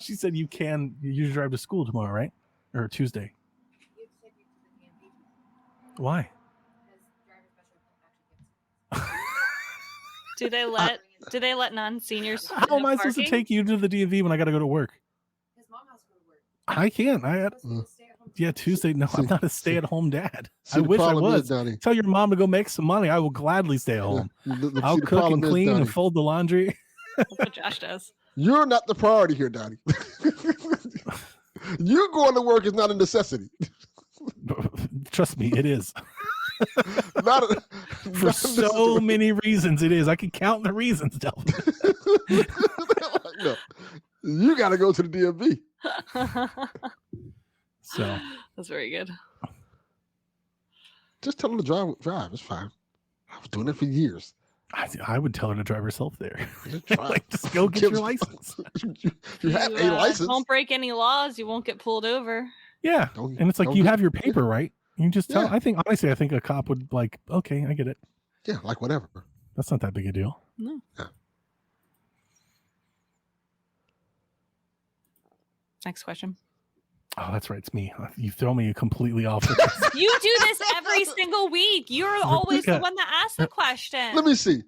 She said you drive to school tomorrow, right? Or Tuesday. You said you Why? Do they let non-seniors? How am I supposed to take you to the DMV when I got to go to work? His mom has to go to work. I can't. Yeah, Tuesday. No, I'm not a stay-at-home dad. I wish I was. Donnie. Tell your mom to go make some money. I will gladly stay at home. I'll the cook and problem is, clean Donnie, and fold the laundry. That's what Josh does. You're not the priority here, Donnie. You going to work is not a necessity. Trust me, it is. For not so many reasons, it is. I can count the reasons, Delvin. No, you got to go to the DMV. So that's very good. Just tell them to drive. It's fine. I was doing it for years. I would tell her to drive herself there. Like, just go get your license. You have a license. Don't break any laws. You won't get pulled over. Yeah, and it's like you have your paper, right? You just tell. Yeah. I think honestly, I think a cop would like. Okay, I get it. Yeah, like whatever. That's not that big a deal. No. Yeah. Next question. Oh, that's right. It's me. You throw me completely off. You do this every single week. You're always the one that asks the question. Let me see.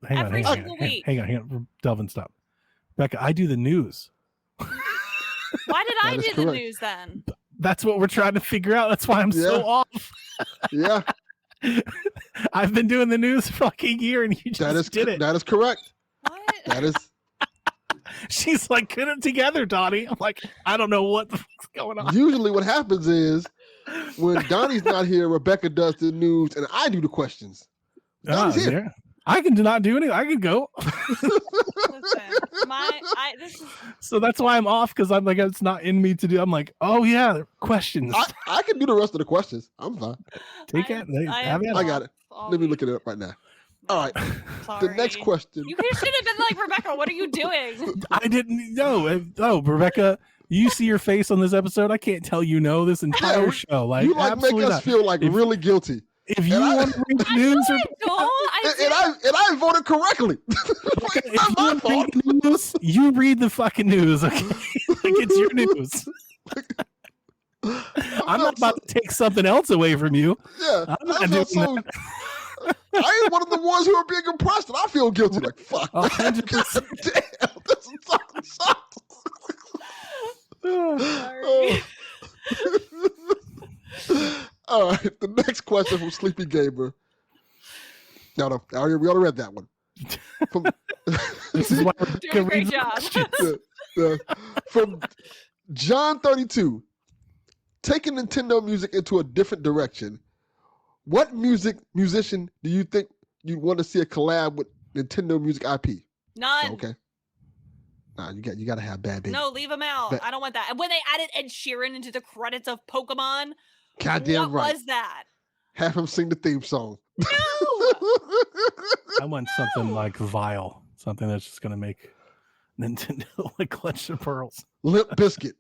Every single week. Hang on. Delvin, stop. Becca, I do the news. Why did I do the news then? That's what we're trying to figure out. That's why I'm so off. Yeah. I've been doing the news fucking year and you just did it. That is correct. What? That is. She's like, get it together, Donnie. I'm like, I don't know what the fuck's going on. Usually what happens is when Donnie's not here, Rebecca does the news and I do the questions. Donnie's here. Yeah. I can not do anything. I can go. Listen, So that's why I'm off, because I'm like, it's not in me to do. I'm like, oh yeah, questions. I can do the rest of the questions. I'm fine. Take it. I got it. Let me look it up right now. All right. Sorry. The next question. You should have been like, Rebecca, what are you doing? I didn't know. Oh, Rebecca, you see your face on this episode. I can't tell you no this entire show. Like, you like make us feel like really guilty. If you want to read the news, and I voted correctly. If you want to read the news, you read the fucking news. Okay, like it's your news. I'm not about to take something else away from you. Yeah, I'm not doing that. I ain't one of the ones who are being impressed, and I feel guilty. Like fuck. 100%. Damn, this fucking sucks. Sorry. All right, the next question from Sleepy Gamer. No, we already read that one. This is why Doing a great job. From John 32, taking Nintendo music into a different direction. What musician do you think you'd want to see a collab with Nintendo music IP? None. Okay. Nah, you got to have Bad Baby. No, leave them out. I don't want that. And when they added Ed Sheeran into the credits of Pokemon, goddamn what right. was that? Have him sing the theme song. No. I want something like vile, something that's just gonna make Nintendo like Clutch the Pearls. Limp Biscuit.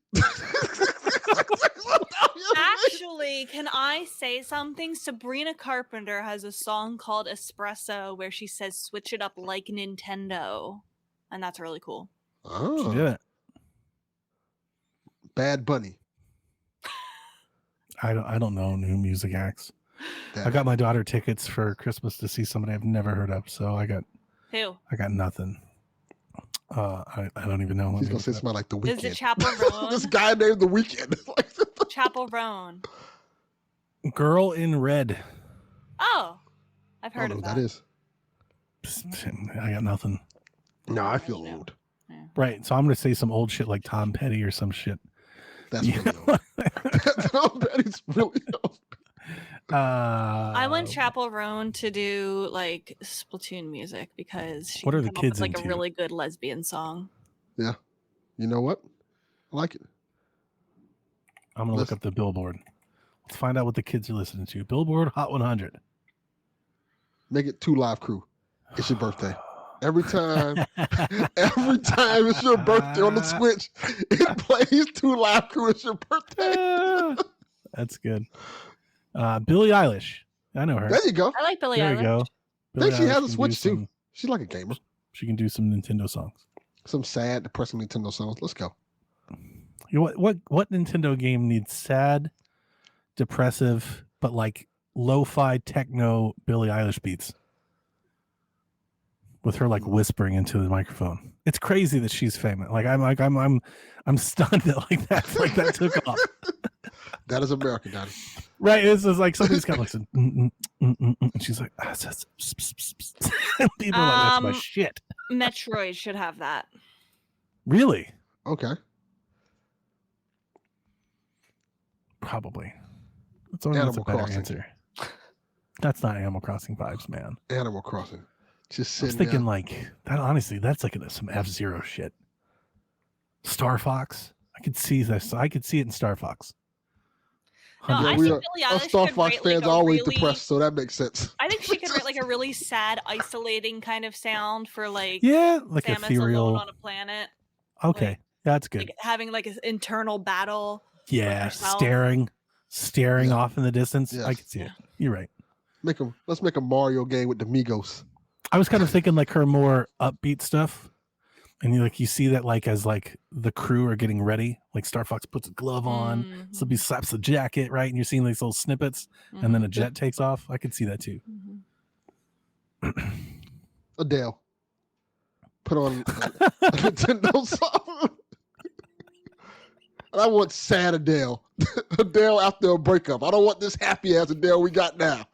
Actually, can I say something? Sabrina Carpenter has a song called Espresso where she says switch it up like Nintendo. And that's really cool. Oh. She did it. Bad Bunny. I don't know new music acts. I got my daughter tickets for Christmas to see somebody I've never heard of, so I got nothing. I don't even know. He's gonna say something like The Weeknd. Is it Chapel Roan? This guy named The Weeknd. Chapel Roan. Girl in Red. Oh, I've heard of that is. I got nothing. No, I feel old. Yeah. Right, so I'm gonna say some old shit like Tom Petty or some shit. That's really old. Tom Petty's really old. I want Chapel Roan to do like Splatoon music because she what are the came up kids with, like into? a really good lesbian song. Yeah, you know what? I like it. I'm gonna look up the Billboard. Let's find out what the kids are listening to. Billboard Hot 100. Make it 2 Live Crew. It's your birthday. Every time it's your birthday on the Switch, it plays 2 Live Crew. It's your birthday. That's good. Billie Eilish. I know her. There you go. I like Billie There Eilish. you go. I think she Billie has Eilish a can Switch do too. She's like a gamer. She can do some Nintendo songs. Some sad, depressing Nintendo songs. Let's go. You know what Nintendo game needs sad, depressive, but like lo-fi techno Billie Eilish beats with her like whispering into the microphone. It's crazy that she's famous. I'm stunned that that took off. That is American, Donnie. Right, this is like somebody's kind of like, and she's like, people are like, that's my shit. Metroid should have that. Really? Okay. Probably. That's a Animal better Crossing. answer. That's not Animal Crossing vibes, man. Animal Crossing. Just I was sitting thinking there. like that. Honestly, that's like some F-Zero shit. Star Fox. I could see this. I could see it in Star Fox. No, I Yeah, think we Billie are, us Eilish Star could Fox write, like, fans a are always really- depressed, so that makes sense. I think she could write like a really sad, isolating kind of sound for like Yeah, like Samus ethereal. alone on a planet, Okay, like- that's good. like having like an internal battle. Yeah, herself. staring Yeah. off in the distance. I Yes. can see it. You're right. Let's make a Mario game with the Migos. I was kind of thinking like her more upbeat stuff, and you see that like as like the crew are getting ready, like Star Fox puts a glove on, somebody slaps the jacket, right, and you're seeing these little snippets, and then a jet takes off. I could see that too. Adele. Put on a Nintendo song. And I want sad Adele. Adele after a breakup. I don't want this happy ass Adele we got now.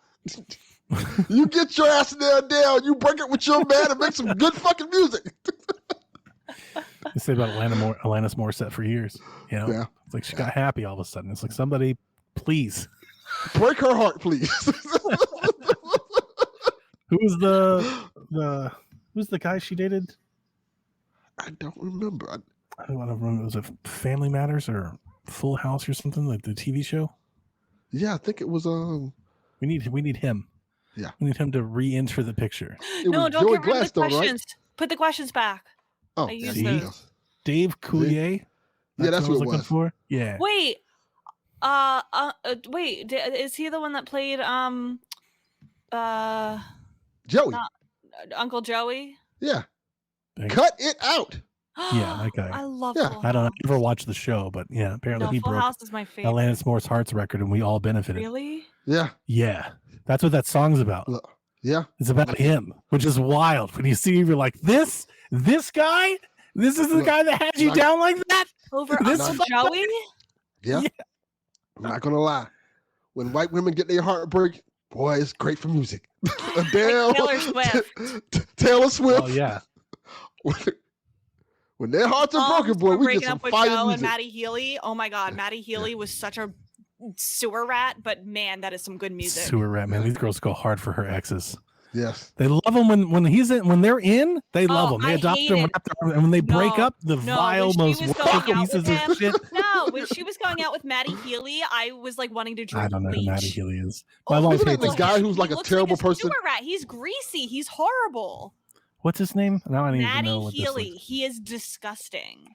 You get your ass in there, Adele. You break it with your man and make some good fucking music. They say about Alanis Morissette for years. You know, Yeah. it's like she got happy all of a sudden. It's like somebody, please. Break her heart, please. Who's the guy she dated? I don't remember. I don't remember. Was it Family Matters or Full House or something, like the TV show? Yeah, I think it was We need him. Yeah. We need him to re-enter the picture. No, was don't Joey get rid of the Gladstone, right? questions. Put the questions back. Oh, I yeah, used he those. does. Dave Coulier? That's what I what it looking was. for. Yeah. Wait, wait, is he the one that played Joey. not- Uncle Joey? Yeah. Thanks. Cut it out. Yeah, that guy. I love. Yeah. Full I don't know. House. I never watched the show, but yeah, apparently No, he Full broke House is my favorite. Alanis Moore's heart's record, and we all benefited. Really? Yeah. Yeah, that's what that song's about. Look. Yeah. It's about him, which is wild. When you see him, you're like, this guy, this is the Look, guy that has you like- down like that. Over This Uncle is- Joey? Yeah. Yeah. I'm not gonna lie. When white women get their heartbreak, boy, it's great for music. Adele, Taylor Swift. Taylor Swift. Oh yeah, When their hearts are broken, Songs boy, for we get breaking some up with fire Joe music. and Maddie Healy. Oh my God, Maddie Healy was such a sewer rat, but man, that is some good music. sewer rat man. These girls go hard for her exes. Yes. They love him when they're in. They love him. They I adopt hate him, it. and when they break No, up, the no, vile, when she most was wicked going out pieces with of shit. No, when she was going out with Maddie Healy, I was like wanting to drink I don't know who bleach. Maddie Healy is. Oh, My mom Isn't that hates the his- guy who's like He a looks terrible a person? Sewer rat. He's greasy. He's horrible. What's his name? Now I need to know Maddie what Healy. this is. He is disgusting.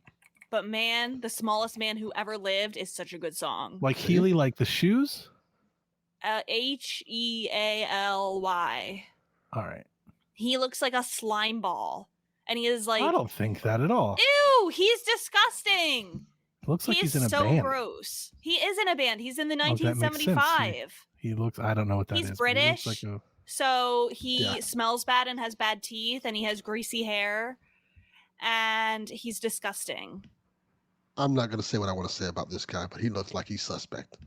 But man, the smallest man who ever lived is such a good song. Like Healy, like the shoes. Healy. All right. He looks like a slime ball, and he is like, I don't think that at all. ew, he's disgusting. Looks like He he's is in a so band. gross. He is in a band. He's in the Oh, that makes sense. 1975. He looks. I don't know what that He's is, but he looks British. like a- So he Yeah. smells bad and has bad teeth, and he has greasy hair, and he's disgusting. I'm not gonna say what I want to say about this guy, but he looks like he's suspect.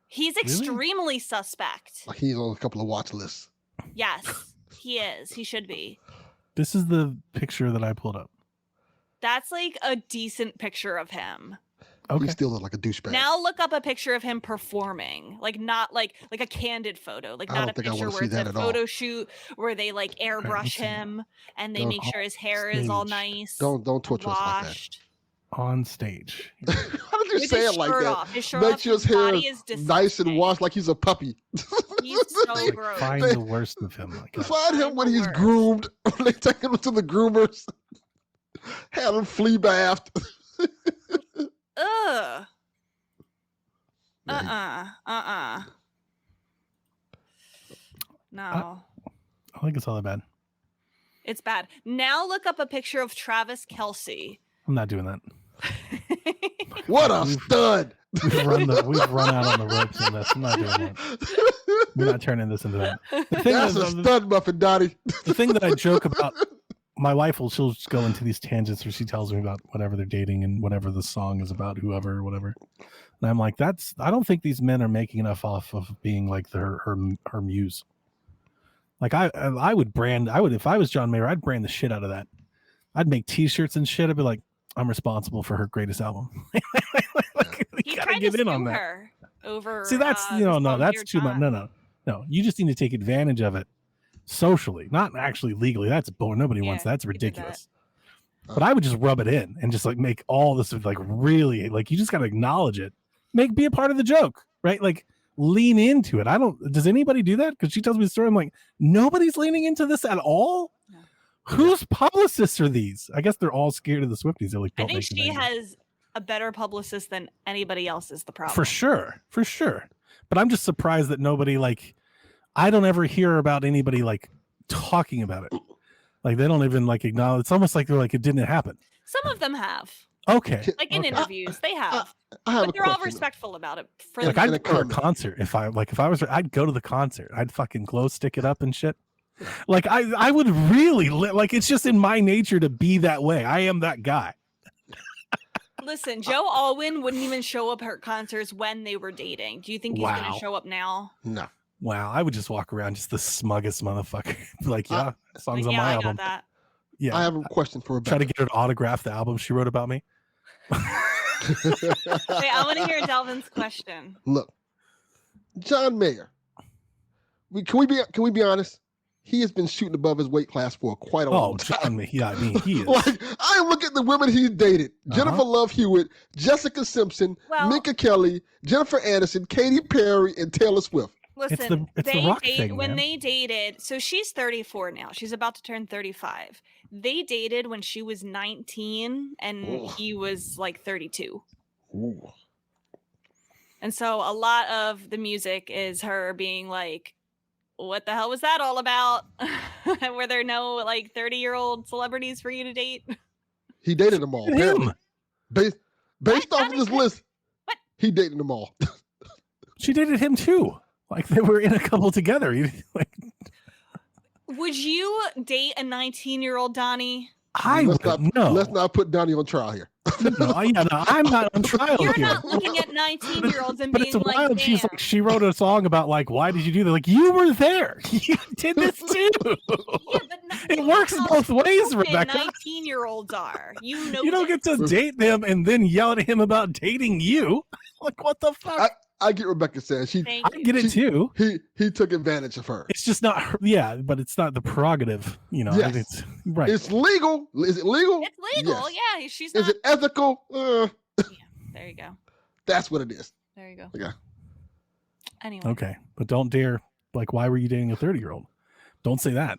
He's extremely suspect. Like he's on a couple of watch lists. Yes, he is. He should be. This is the picture that I pulled up. That's like a decent picture of him. Okay. He still looks like a douchebag. Now look up a picture of him performing, like not like a candid photo, like I not don't a think I picture wanna where see it's that a at all. photo shoot where they like let's airbrush see. him and they Don't- make sure his hair is all Stage. nice. Don't torture us like that. washed. On stage. How did you With say his it like shirt that? off. His shirt Make off, sure his his hair body is nice and disgusting. washed like he's a puppy. He's so Like, gross. find They- the worst of him. Like, Find him when the he's worst. groomed. When they take him to the groomers. Had him flea bathed. Ugh. Yeah, No. I think it's all that bad. It's bad. Now look up a picture of Travis Kelce. I'm not doing that. What a We've- stud. We've run out on the ropes on this. I'm not doing that. We're not turning this into that. The thing That's is, a stud muffin, Donnie. the thing that I joke about, my wife she'll just go into these tangents where she tells me about whatever they're dating and whatever the song is about, whoever or whatever. And I'm like, I don't think these men are making enough off of being like her muse. Like I would if I was John Mayer, I'd brand the shit out of that. I'd make t-shirts and shit. I'd be like, I'm responsible for her greatest album. Like, He gotta tried get to in on sue that. her over. See, that's this no, song that's Dear too much. John. No. You just need to take advantage of it socially, not actually legally. That's boring. Nobody wants that. That's he did ridiculous. But I would just rub it in and just like make all this like really like you just got to acknowledge it. Be a part of the joke, right? Like lean into it. Does anybody do that? Because she tells me the story. I'm like, nobody's leaning into this at all. No. Whose publicists are these? I guess they're all scared of the Swifties. They're like, I don't think make she it anymore. has a better publicist than anybody else is the problem. For sure. But I'm just surprised that nobody like. I don't ever hear about anybody like talking about it. Like they don't even like acknowledge. It's almost like they're like it didn't happen. Some of them have. Okay. Like in interviews, they have. I have But a they're all question. respectful about it. For Like the in a I'd go to a comment. concert if I was I'd go to the concert. I'd fucking glow stick it up and shit. Like I would really like it's just in my nature to be that way. I am that guy. Listen, Joe Alwyn wouldn't even show up at her concerts when they were dating. Do you think he's going Wow. to show up now? No. Wow, I would just walk around just the smuggest motherfucker. Like, yeah, songs Like, on yeah, my I album. got that. Yeah. I have a question for Try Rebecca. to get her to autograph the album she wrote about me. Wait, I want to hear Delvin's question. Look, John Mayer. Can we be honest? He has been shooting above his weight class for quite a long time. John, yeah, I mean, he is. Like I look at the women he's dated: Jennifer Love Hewitt, Jessica Simpson, Well- Minka Kelly, Jennifer Aniston, Katy Perry, and Taylor Swift. Listen, it's the rock thing, when man. they dated, so she's 34 now. She's about to turn 35. They dated when she was 19 and Ugh. he was like 32. Ooh. And so a lot of the music is her being like, what the hell was that all about? Were there no like 30-year-old celebrities for you to date? He dated them all. Him. Apparently. Based off of this list, What? he dated them all. She dated him too. Like they were in a couple together. Like Would you date a 19-year-old Donnie? I let's would no. Let's not put Donnie on trial here. No, I'm not on trial You're here. not looking at 19-year-olds and But being it's like, wild. damn. She's like, she wrote a song about like, why did you do that? Like, you were there. You did this too. Yeah, but It works both ways, Rebecca. 19-year-olds are. You know You don't this. get to date them and then yell at him about dating you. Like, what the fuck? I get Rebecca saying Thank I you. get it too. he took advantage of her. It's just not her. Yeah, but it's not the prerogative. You know, Yes. it's right. It's legal. Is it legal? It's legal. Yes. Yeah, she's not. Is it ethical? There you go. That's what it is. There you go. Yeah. Anyway. Okay, but don't dare. Like, why were you dating a 30-year-old? Don't say that.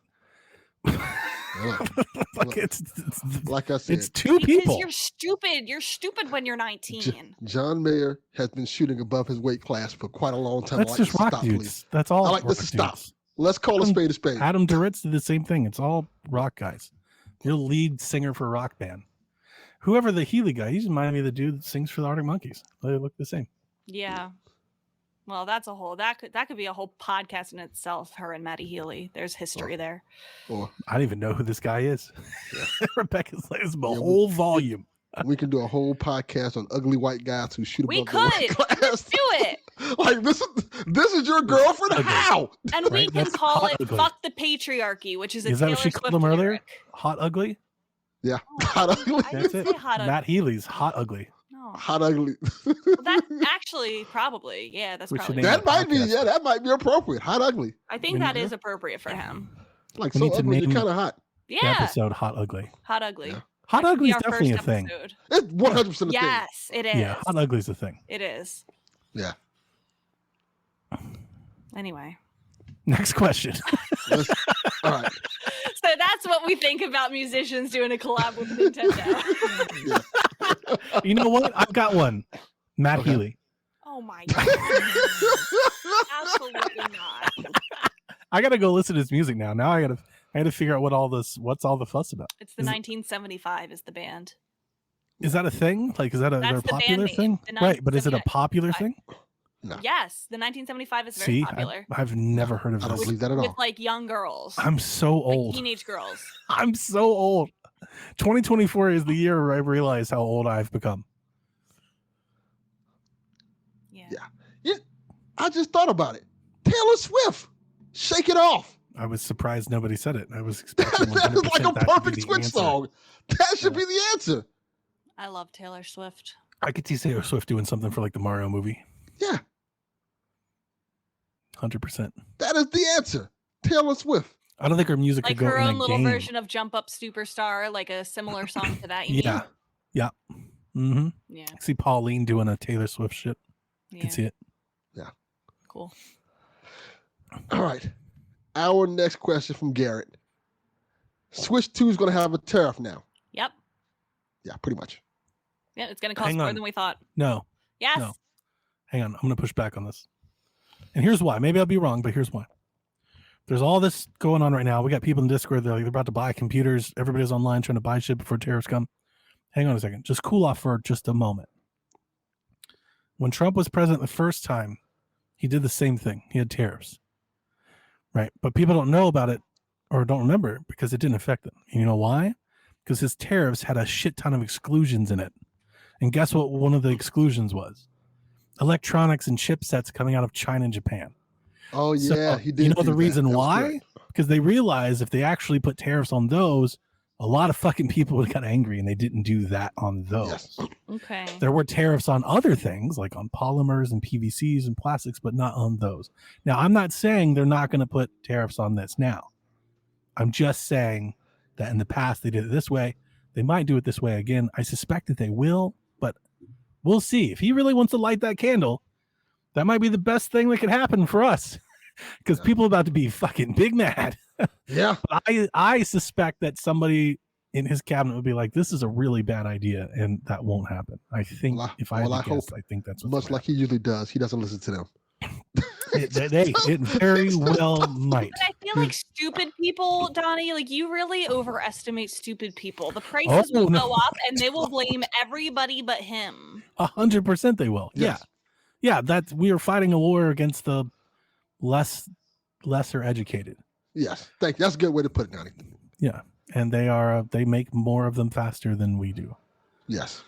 Like it's Like I said, it's two Because people. you're stupid. You're stupid when you're 19. John Mayer has been shooting above his weight class for quite a long time. That's I like just to rock stop, dudes. please. That's all. I like this rock to stop. dudes. Let's call a spade a spade. Adam Duritz did the same thing. It's all rock guys. You're the lead singer for a rock band. Whoever the Healy guy, he's reminded me of the dude that sings for the Arctic Monkeys. They look the same. Yeah. Well, that's a whole that could be a whole podcast in itself. Her and Maddie Healy. There's history there. Or I don't even know who this guy is. Rebecca's like, it's a Yeah, whole volume. we can do a whole podcast on ugly white guys who shoot We above their weight could. class. Let's do it. Like this is your girlfriend? Ugly. How? And we Right, can that's call hot it ugly. "Fuck the Patriarchy," which is a Is that Taylor what she Swift called him earlier? lyric. Hot ugly? Yeah. Oh, Hot ugly. I That's didn't it. say hot ugly. Matt Healy's hot ugly. No, Hot ugly. well, that's actually probably that's We should probably. name That might be, podcast. yeah, that might be appropriate. Hot ugly. I think We that need is to- appropriate for him. Like We so need to ugly, you're name- kind of hot. The Yeah, episode Hot Ugly. hot ugly. Yeah. Hot That could ugly be is our definitely a first thing. episode. It's 100% a thing. Yes, it is. Yeah, hot ugly is a thing. It is. Yeah. Anyway, Next question. Let's- all right. so that's what we think about musicians doing a collab with Nintendo. Yeah. You know what? I've got one. Matt Okay. Healy. Oh my god! Absolutely not. I gotta go listen to his music now. Now I gotta figure out what's all the fuss about. It's the 1975 is the band. Is that a thing? Like, is that a That's the band popular name, thing? the Right, but is it a 1975. popular thing? No, Yes, the 1975 is very See, popular I've never heard of I don't this. believe that at with all. like young girls, I'm so like old. teenage girls. I'm so old. 2024 is the year where I realize how old I've become. Yeah. Yeah, I just thought about it. Taylor Swift, Shake It Off. I was surprised nobody said it. I was expecting That is like 100% a that to be perfect the Switch answer. song. That should Yeah. be the answer. I love Taylor Swift. I could see Taylor Swift doing something for like the Mario movie. Yeah, 100%. that is the answer. Taylor Swift. I don't think her music Like could go her in own a little game. version of Jump Up Superstar, like a similar song to that. You Yeah. mean? Yeah. Mm-hmm. Yeah. I see Pauline doing a Taylor Swift shit. I Yeah. can see it. Cool. All right. Our next question from Garrett. Switch 2 is going to have a tariff now. Yep. Yeah, pretty much. Yeah, it's going to cost Hang more on. than we thought. No. Yes. No. Hang on. I'm going to push back on this. And here's why. Maybe I'll be wrong, but here's why. There's all this going on right now. We got people in Discord. They're about to buy computers. Everybody's online trying to buy shit before tariffs come. Hang on a second. Just cool off for just a moment. When Trump was president the first time, he did the same thing. He had tariffs. Right? But people don't know about it or don't remember it because it didn't affect them. And you know why? Because his tariffs had a shit ton of exclusions in it. And guess what one of the exclusions was? Electronics and chipsets coming out of China and Japan. Oh, So, yeah, he did. You know do the that. reason That was why? correct. Because they realized if they actually put tariffs on those, a lot of fucking people would have got angry, and they didn't do that on those. Yes. Okay. There were tariffs on other things, like on polymers and PVCs and plastics, but not on those. Now, I'm not saying they're not going to put tariffs on this now. I'm just saying that in the past they did it this way. They might do it this way again. I suspect that they will, but we'll see. If he really wants to light that candle, that might be the best thing that could happen for us, because people are about to be fucking big mad. Yeah. But I suspect that somebody in his cabinet would be like, "This is a really bad idea," and that won't happen. I think Well, if I had well, to I guess, hope I think that's what's Much gonna like he usually does. He doesn't listen to them. it very well might. But I feel like stupid people, Donnie, like you really overestimate stupid people. The prices will no. go up and they will blame everybody but him. 100% they will. Yes. Yeah. That's we are fighting a war against the lesser educated. Yes. Thank you. That's a good way to put it, Donnie. Yeah, and they make more of them faster than we do. Yes.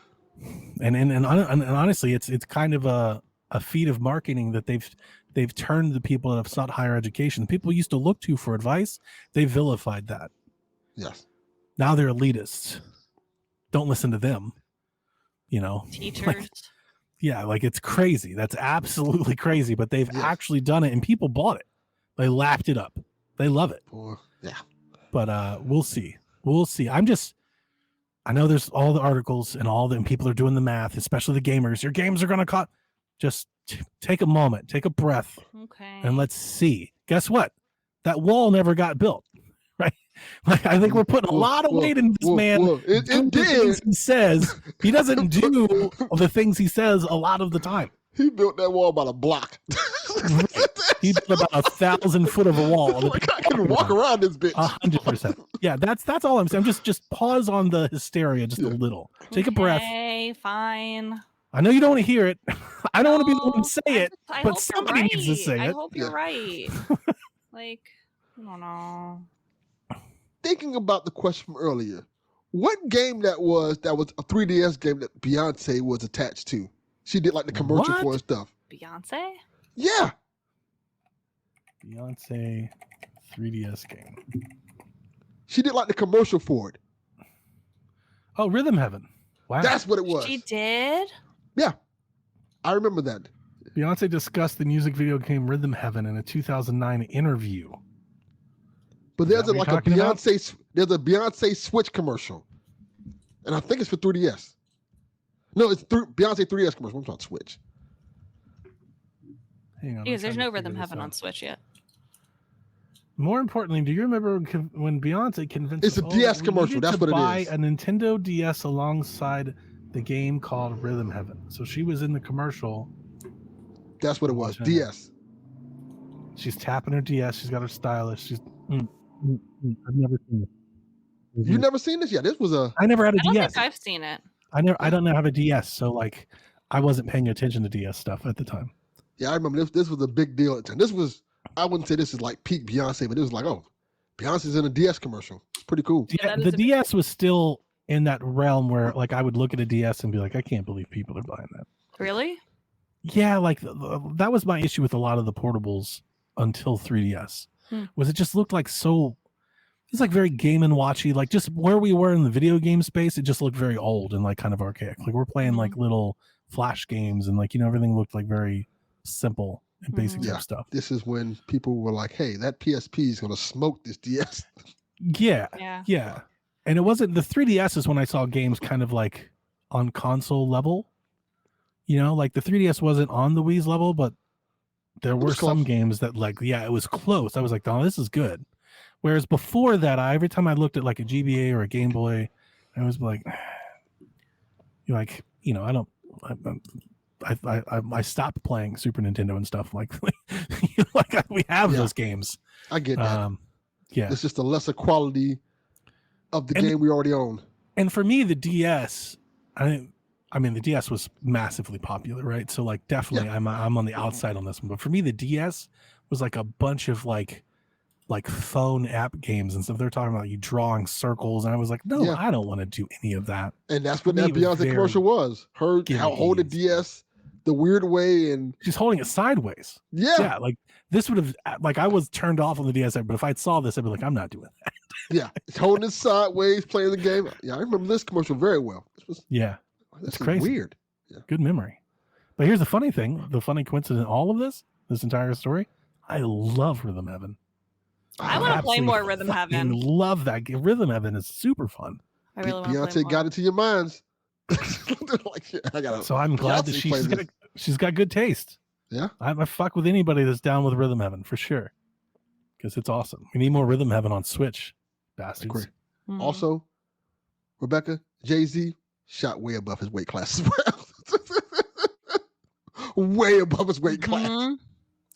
And honestly, it's kind of a feat of marketing that they've turned the people that have sought higher education. People used to look to for advice. They vilified that. Yes. Now they're elitists. Don't listen to them. You know, Teachers. like it's crazy. That's absolutely crazy. But they've Yes. actually done it, and people bought it. They lapped it up. They love it. Boy, yeah. But we'll see. I know there's all the articles and people are doing the math, especially the gamers. Your games are going to cost. Just take a moment, take a breath, Okay. and let's see. Guess what? That wall never got built, right? Like I think we're putting a lot of weight into this man. It doing the things did. he says. He doesn't do the things he says a lot of the time. He built that wall about a block. He did about 1,000 foot of a wall. Like I can walk around this bitch. 100%. Yeah, that's all I'm saying. Just pause on the hysteria just a little. Take a breath. Okay, fine. I know you don't want to hear it. I don't want to be the one No, to say it, I but hope you're somebody needs to right. say I it. hope you're Yeah. right. Like, I don't know. Thinking about the question from earlier, what game that was a 3DS game that Beyonce was attached to? She did like the commercial for What? and stuff. Beyonce? Yeah. Beyonce 3DS game. She did like the commercial for it. Oh, Rhythm Heaven. Wow. That's what it was. She did? Yeah. I remember that. Beyonce discussed the music video game Rhythm Heaven in a 2009 interview. But Is there's that what you're a talking about? Beyonce Switch commercial. And I think it's for 3DS. No, it's Beyonce 3DS commercial. I'm talking Switch. Hang on. Because there's I'm no trying to Rhythm figure this Heaven on out. Switch yet. More importantly, do you remember when Beyonce convinced It's a us, DS we commercial, needed that's to what it buy is. a Nintendo DS alongside the game called Rhythm Heaven. So she was in the commercial. That's what it was. Watching it. DS. She's tapping her DS. She's got her stylus. She's. I've never seen it. You never seen this yet? This was a I never had a I don't DS. think I've seen it. I don't have a DS, so like I wasn't paying attention to DS stuff at the time. Yeah, I remember this was a big deal at the time. This was, I wouldn't say this is like peak Beyonce, but it was like, oh, Beyonce's in a DS commercial. It's pretty cool. Yeah, The DS was still in that realm where like I would look at a DS and be like, I can't believe people are buying that. Really? Yeah, like that was my issue with a lot of the portables until 3DS. Was it just looked like so, it's like very Game & Watchy, like just where we were in the video game space, it just looked very old and like kind of archaic. Like we're playing like little flash games and like, you know, everything looked like very simple and basic type stuff. This is when people were like, hey, that PSP is going to smoke this DS. Yeah. And it wasn't, the 3DS is when I saw games kind of like on console level. You know, like the 3DS wasn't on the Wii's level, but there were some games that like, yeah, it was close. I was like, oh, this is good. Whereas before that, every time I looked at like a GBA or a Game Boy, I was like, you're like, you know, I stopped playing Super Nintendo and stuff like we have those games. I get that. Yeah, it's just a lesser quality of the game we already own. And for me, the DS, I mean, the DS was massively popular, right? So like, definitely, I'm on the outside on this one. But for me, the DS was like a bunch of like phone app games and stuff. They're talking about you drawing circles, and I was like, no, I don't want to do any of that. And that's what that Beyonce commercial was. Her hold the DS the weird way, and she's holding it sideways. Yeah, like this would have, like I was turned off on the DS, but if I saw this, I'd be like, I'm not doing that. Yeah, it's holding it sideways, playing the game. Yeah, I remember this commercial very well. It's crazy. Weird. Yeah. Good memory. But here's the funny thing, the funny coincidence in all of this entire story, I love Rhythm Heaven. I want to play more Rhythm Heaven. Love that game. Rhythm Heaven is super fun. I really want Beyonce to play more. got into your minds. So I'm glad that she's got good taste. Yeah. I fuck with anybody that's down with Rhythm Heaven for sure. Because it's awesome. We need more Rhythm Heaven on Switch, bastards. Also, Rebecca, Jay-Z shot way above his weight class as well. Way above his weight class.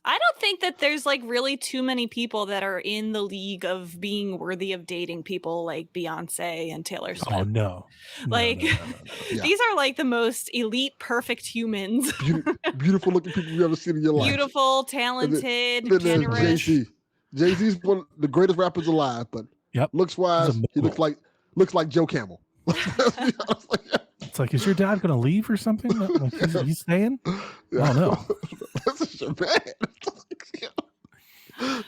I don't think that there's like really too many people that are in the league of being worthy of dating people like Beyonce and Taylor Swift. Oh no. Like Yeah. these are like the most elite, perfect humans. Beautiful looking people you've ever seen in your life. Beautiful, talented, then generous. Jay-Z's one of the greatest rappers alive, but looks wise, he looks like Joe Camel. It's like, is your dad going to leave or something? Like he's staying? Yeah. Oh no. That's a bad.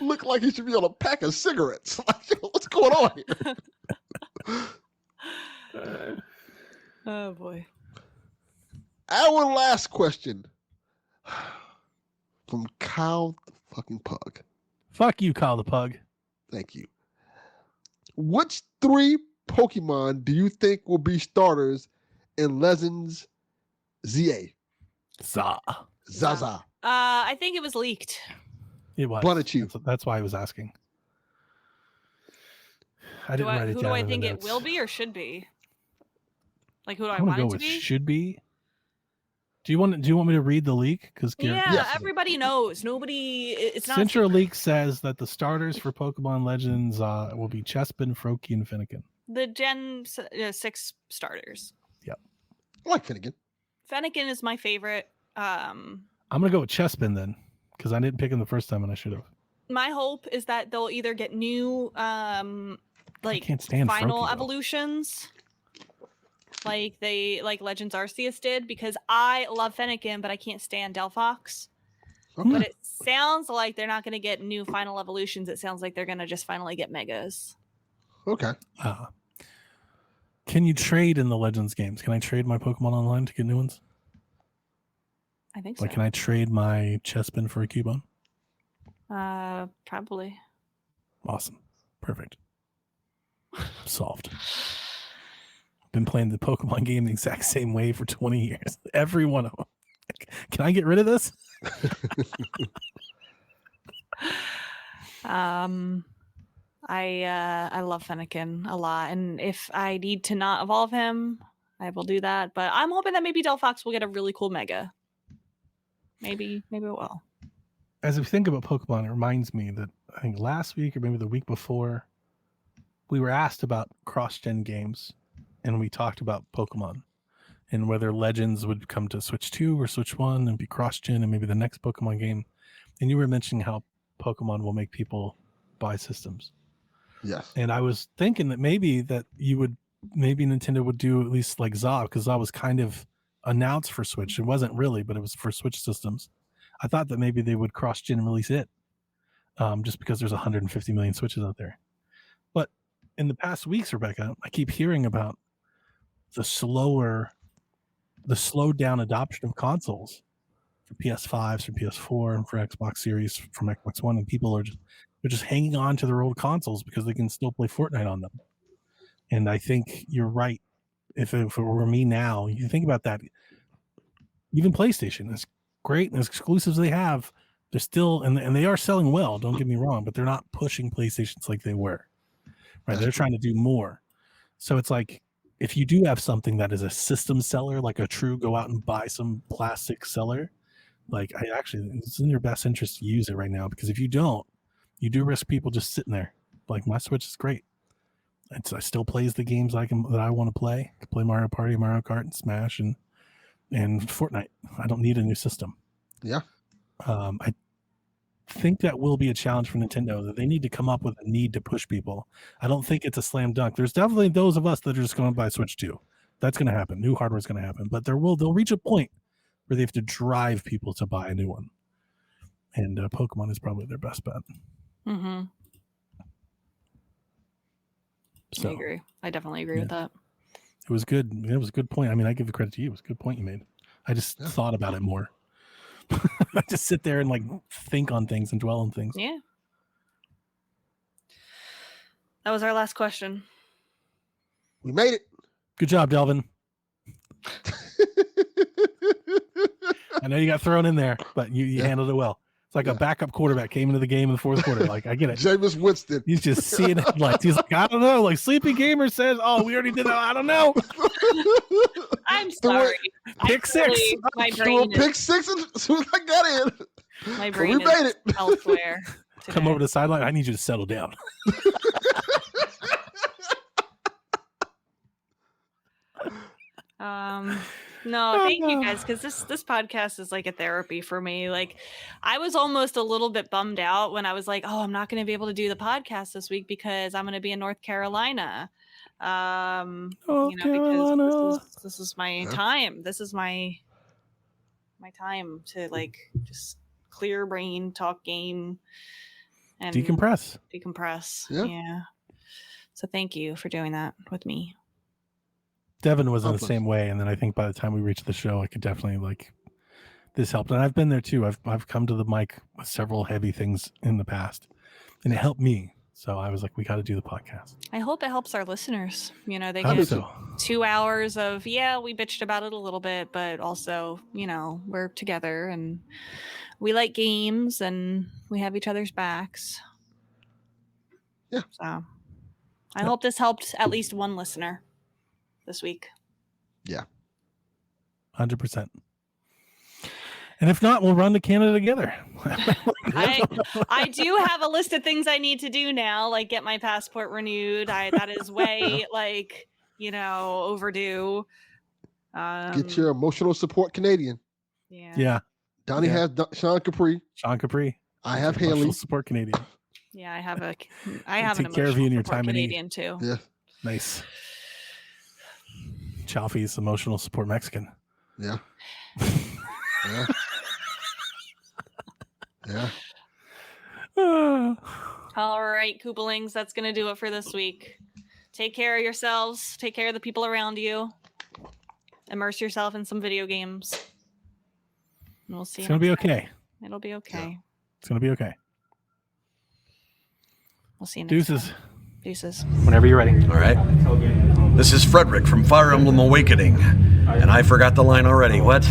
Look like he should be on a pack of cigarettes. Like, what's going on here? Oh boy. Our last question from Kyle the fucking Pug. Fuck you, Kyle the Pug. Thank you. Which 3 Pokemon do you think will be starters in Legends ZA? Zaza. I think it was leaked. It was. Bunnichu. That's why I was asking. I didn't write it down. Who do I think it will be or should be? Like who do I want want to it go to with be? should be. Do you want me to read the leak? Because everybody knows. Nobody. It's not. Central Leak says that the starters for Pokemon Legends will be Chespin, Froakie, and Fennekin. The Gen 6 starters. Yep. I like Fennekin. Fennekin is my favorite. I'm gonna go with Chespin then, because I didn't pick him the first time and I should have. My hope is that they'll either get new like can't stand final Froakie, evolutions. Like Legends Arceus did, because I love Fennekin, but I can't stand Delphox. Okay. But it sounds like they're not going to get new final evolutions. It sounds like they're going to just finally get megas. Okay. Can you trade in the Legends games? Can I trade my Pokemon online to get new ones? I think so. Like, can I trade my Chespin for a Cubone? Probably. Awesome. Perfect. Solved. Been playing the Pokemon game the exact same way for 20 years. Every one of them. Can I get rid of this? I love Fennekin a lot, and if I need to not evolve him, I will do that. But I'm hoping that maybe Delphox will get a really cool mega. Maybe it will. As we think about Pokemon, it reminds me that I think last week or maybe the week before, we were asked about cross-gen games, and we talked about Pokemon. and whether Legends would come to Switch 2 or Switch 1 and be cross-gen and maybe the next Pokemon game. And you were mentioning how Pokemon will make people buy systems. Yes. And I was thinking that maybe Nintendo would do at least like ZA, because ZA was kind of announced for Switch. It wasn't really, but it was for Switch systems. I thought that maybe they would cross-gen and release it, just because there's 150 million Switches out there. But in the past weeks, Rebecca, I keep hearing about the slowed down adoption of consoles for PS5s, for PS4, and for Xbox Series, from Xbox One, and people are just hanging on to their old consoles because they can still play Fortnite on them. And I think you're right. If it were me now, you think about that. Even PlayStation, as great and as exclusives they have, they're still and they are selling well. Don't get me wrong, but they're not pushing PlayStations like they were. Right? They're trying to do more. So it's like, if you do have something that is a system seller, like a true go out and buy some plastic seller, like it's in your best interest to use it right now, because if you don't, you do risk people just sitting there. Like, my Switch is great. I still plays the games that I want to play. I can play Mario Party, Mario Kart, and Smash, and Fortnite. I don't need a new system. Yeah. I think that will be a challenge for Nintendo, that they need to come up with a need to push people. I don't think it's a slam dunk. There's definitely those of us that are just going to buy Switch 2. That's going to happen. New hardware is going to happen, but they'll reach a point where they have to drive people to buy a new one. And Pokemon is probably their best bet. Mm-hmm. So, I agree. I definitely agree with that. It was good. It was a good point. I mean, I give the credit to you. It was a good point you made. I just thought about it more. I just sit there and like think on things and dwell on things. Yeah. That was our last question. We made it. Good job, Delvin. I know you got thrown in there, but you handled it well. It's like a backup quarterback came into the game in the fourth quarter. Like, I get it. Jameis Winston. He's just seeing it. Like, he's like, I don't know. Like, Sleepy Gamer says, "Oh, we already did that. I don't know." I'm sorry. Pick six. My Threw a brain pick six as soon as I got in. My But brain we made is it. elsewhere. Come over to the sideline. I need you to settle down. No, thank you guys, because this podcast is like a therapy for me. Like, I was almost a little bit bummed out when I was like, oh, I'm not going to be able to do the podcast this week because I'm going to be in North Carolina. Because this is my time. This is my time to like just clear brain, talk game, and Decompress. Yeah. So thank you for doing that with me. Devin was in the same way, and then I think by the time we reached the show, I could definitely like this helped. And I've been there too. I've come to the mic with several heavy things in the past, and it helped me. So I was like, we got to do the podcast. I hope it helps our listeners. You know, they I get hope so. 2 hours of we bitched about it a little bit, but also, you know, we're together and we like games and we have each other's backs. Yeah. So I hope this helped at least one listener this week. Yeah. 100%. And if not, we'll run to Canada together. I do have a list of things I need to do now, like get my passport renewed. That is way like, you know, overdue. Get your emotional support Canadian. Yeah. Donnie has Sean Capri. I have Haley. Support Canadian. Yeah, I have an take care of you in your time Canadian in too. Yeah. Nice. Chalfie's emotional support Mexican. Yeah. Yeah. Yeah. All right, Koopalings, that's going to do it for this week. Take care of yourselves. Take care of the people around you. Immerse yourself in some video games. And we'll see. It's going to be okay. It'll be okay. Yeah. It's going to be okay. We'll see you next Deuces. time. Deuces. Whenever you're ready. All right. This is Frederick from Fire Emblem Awakening. And I forgot the line already. What?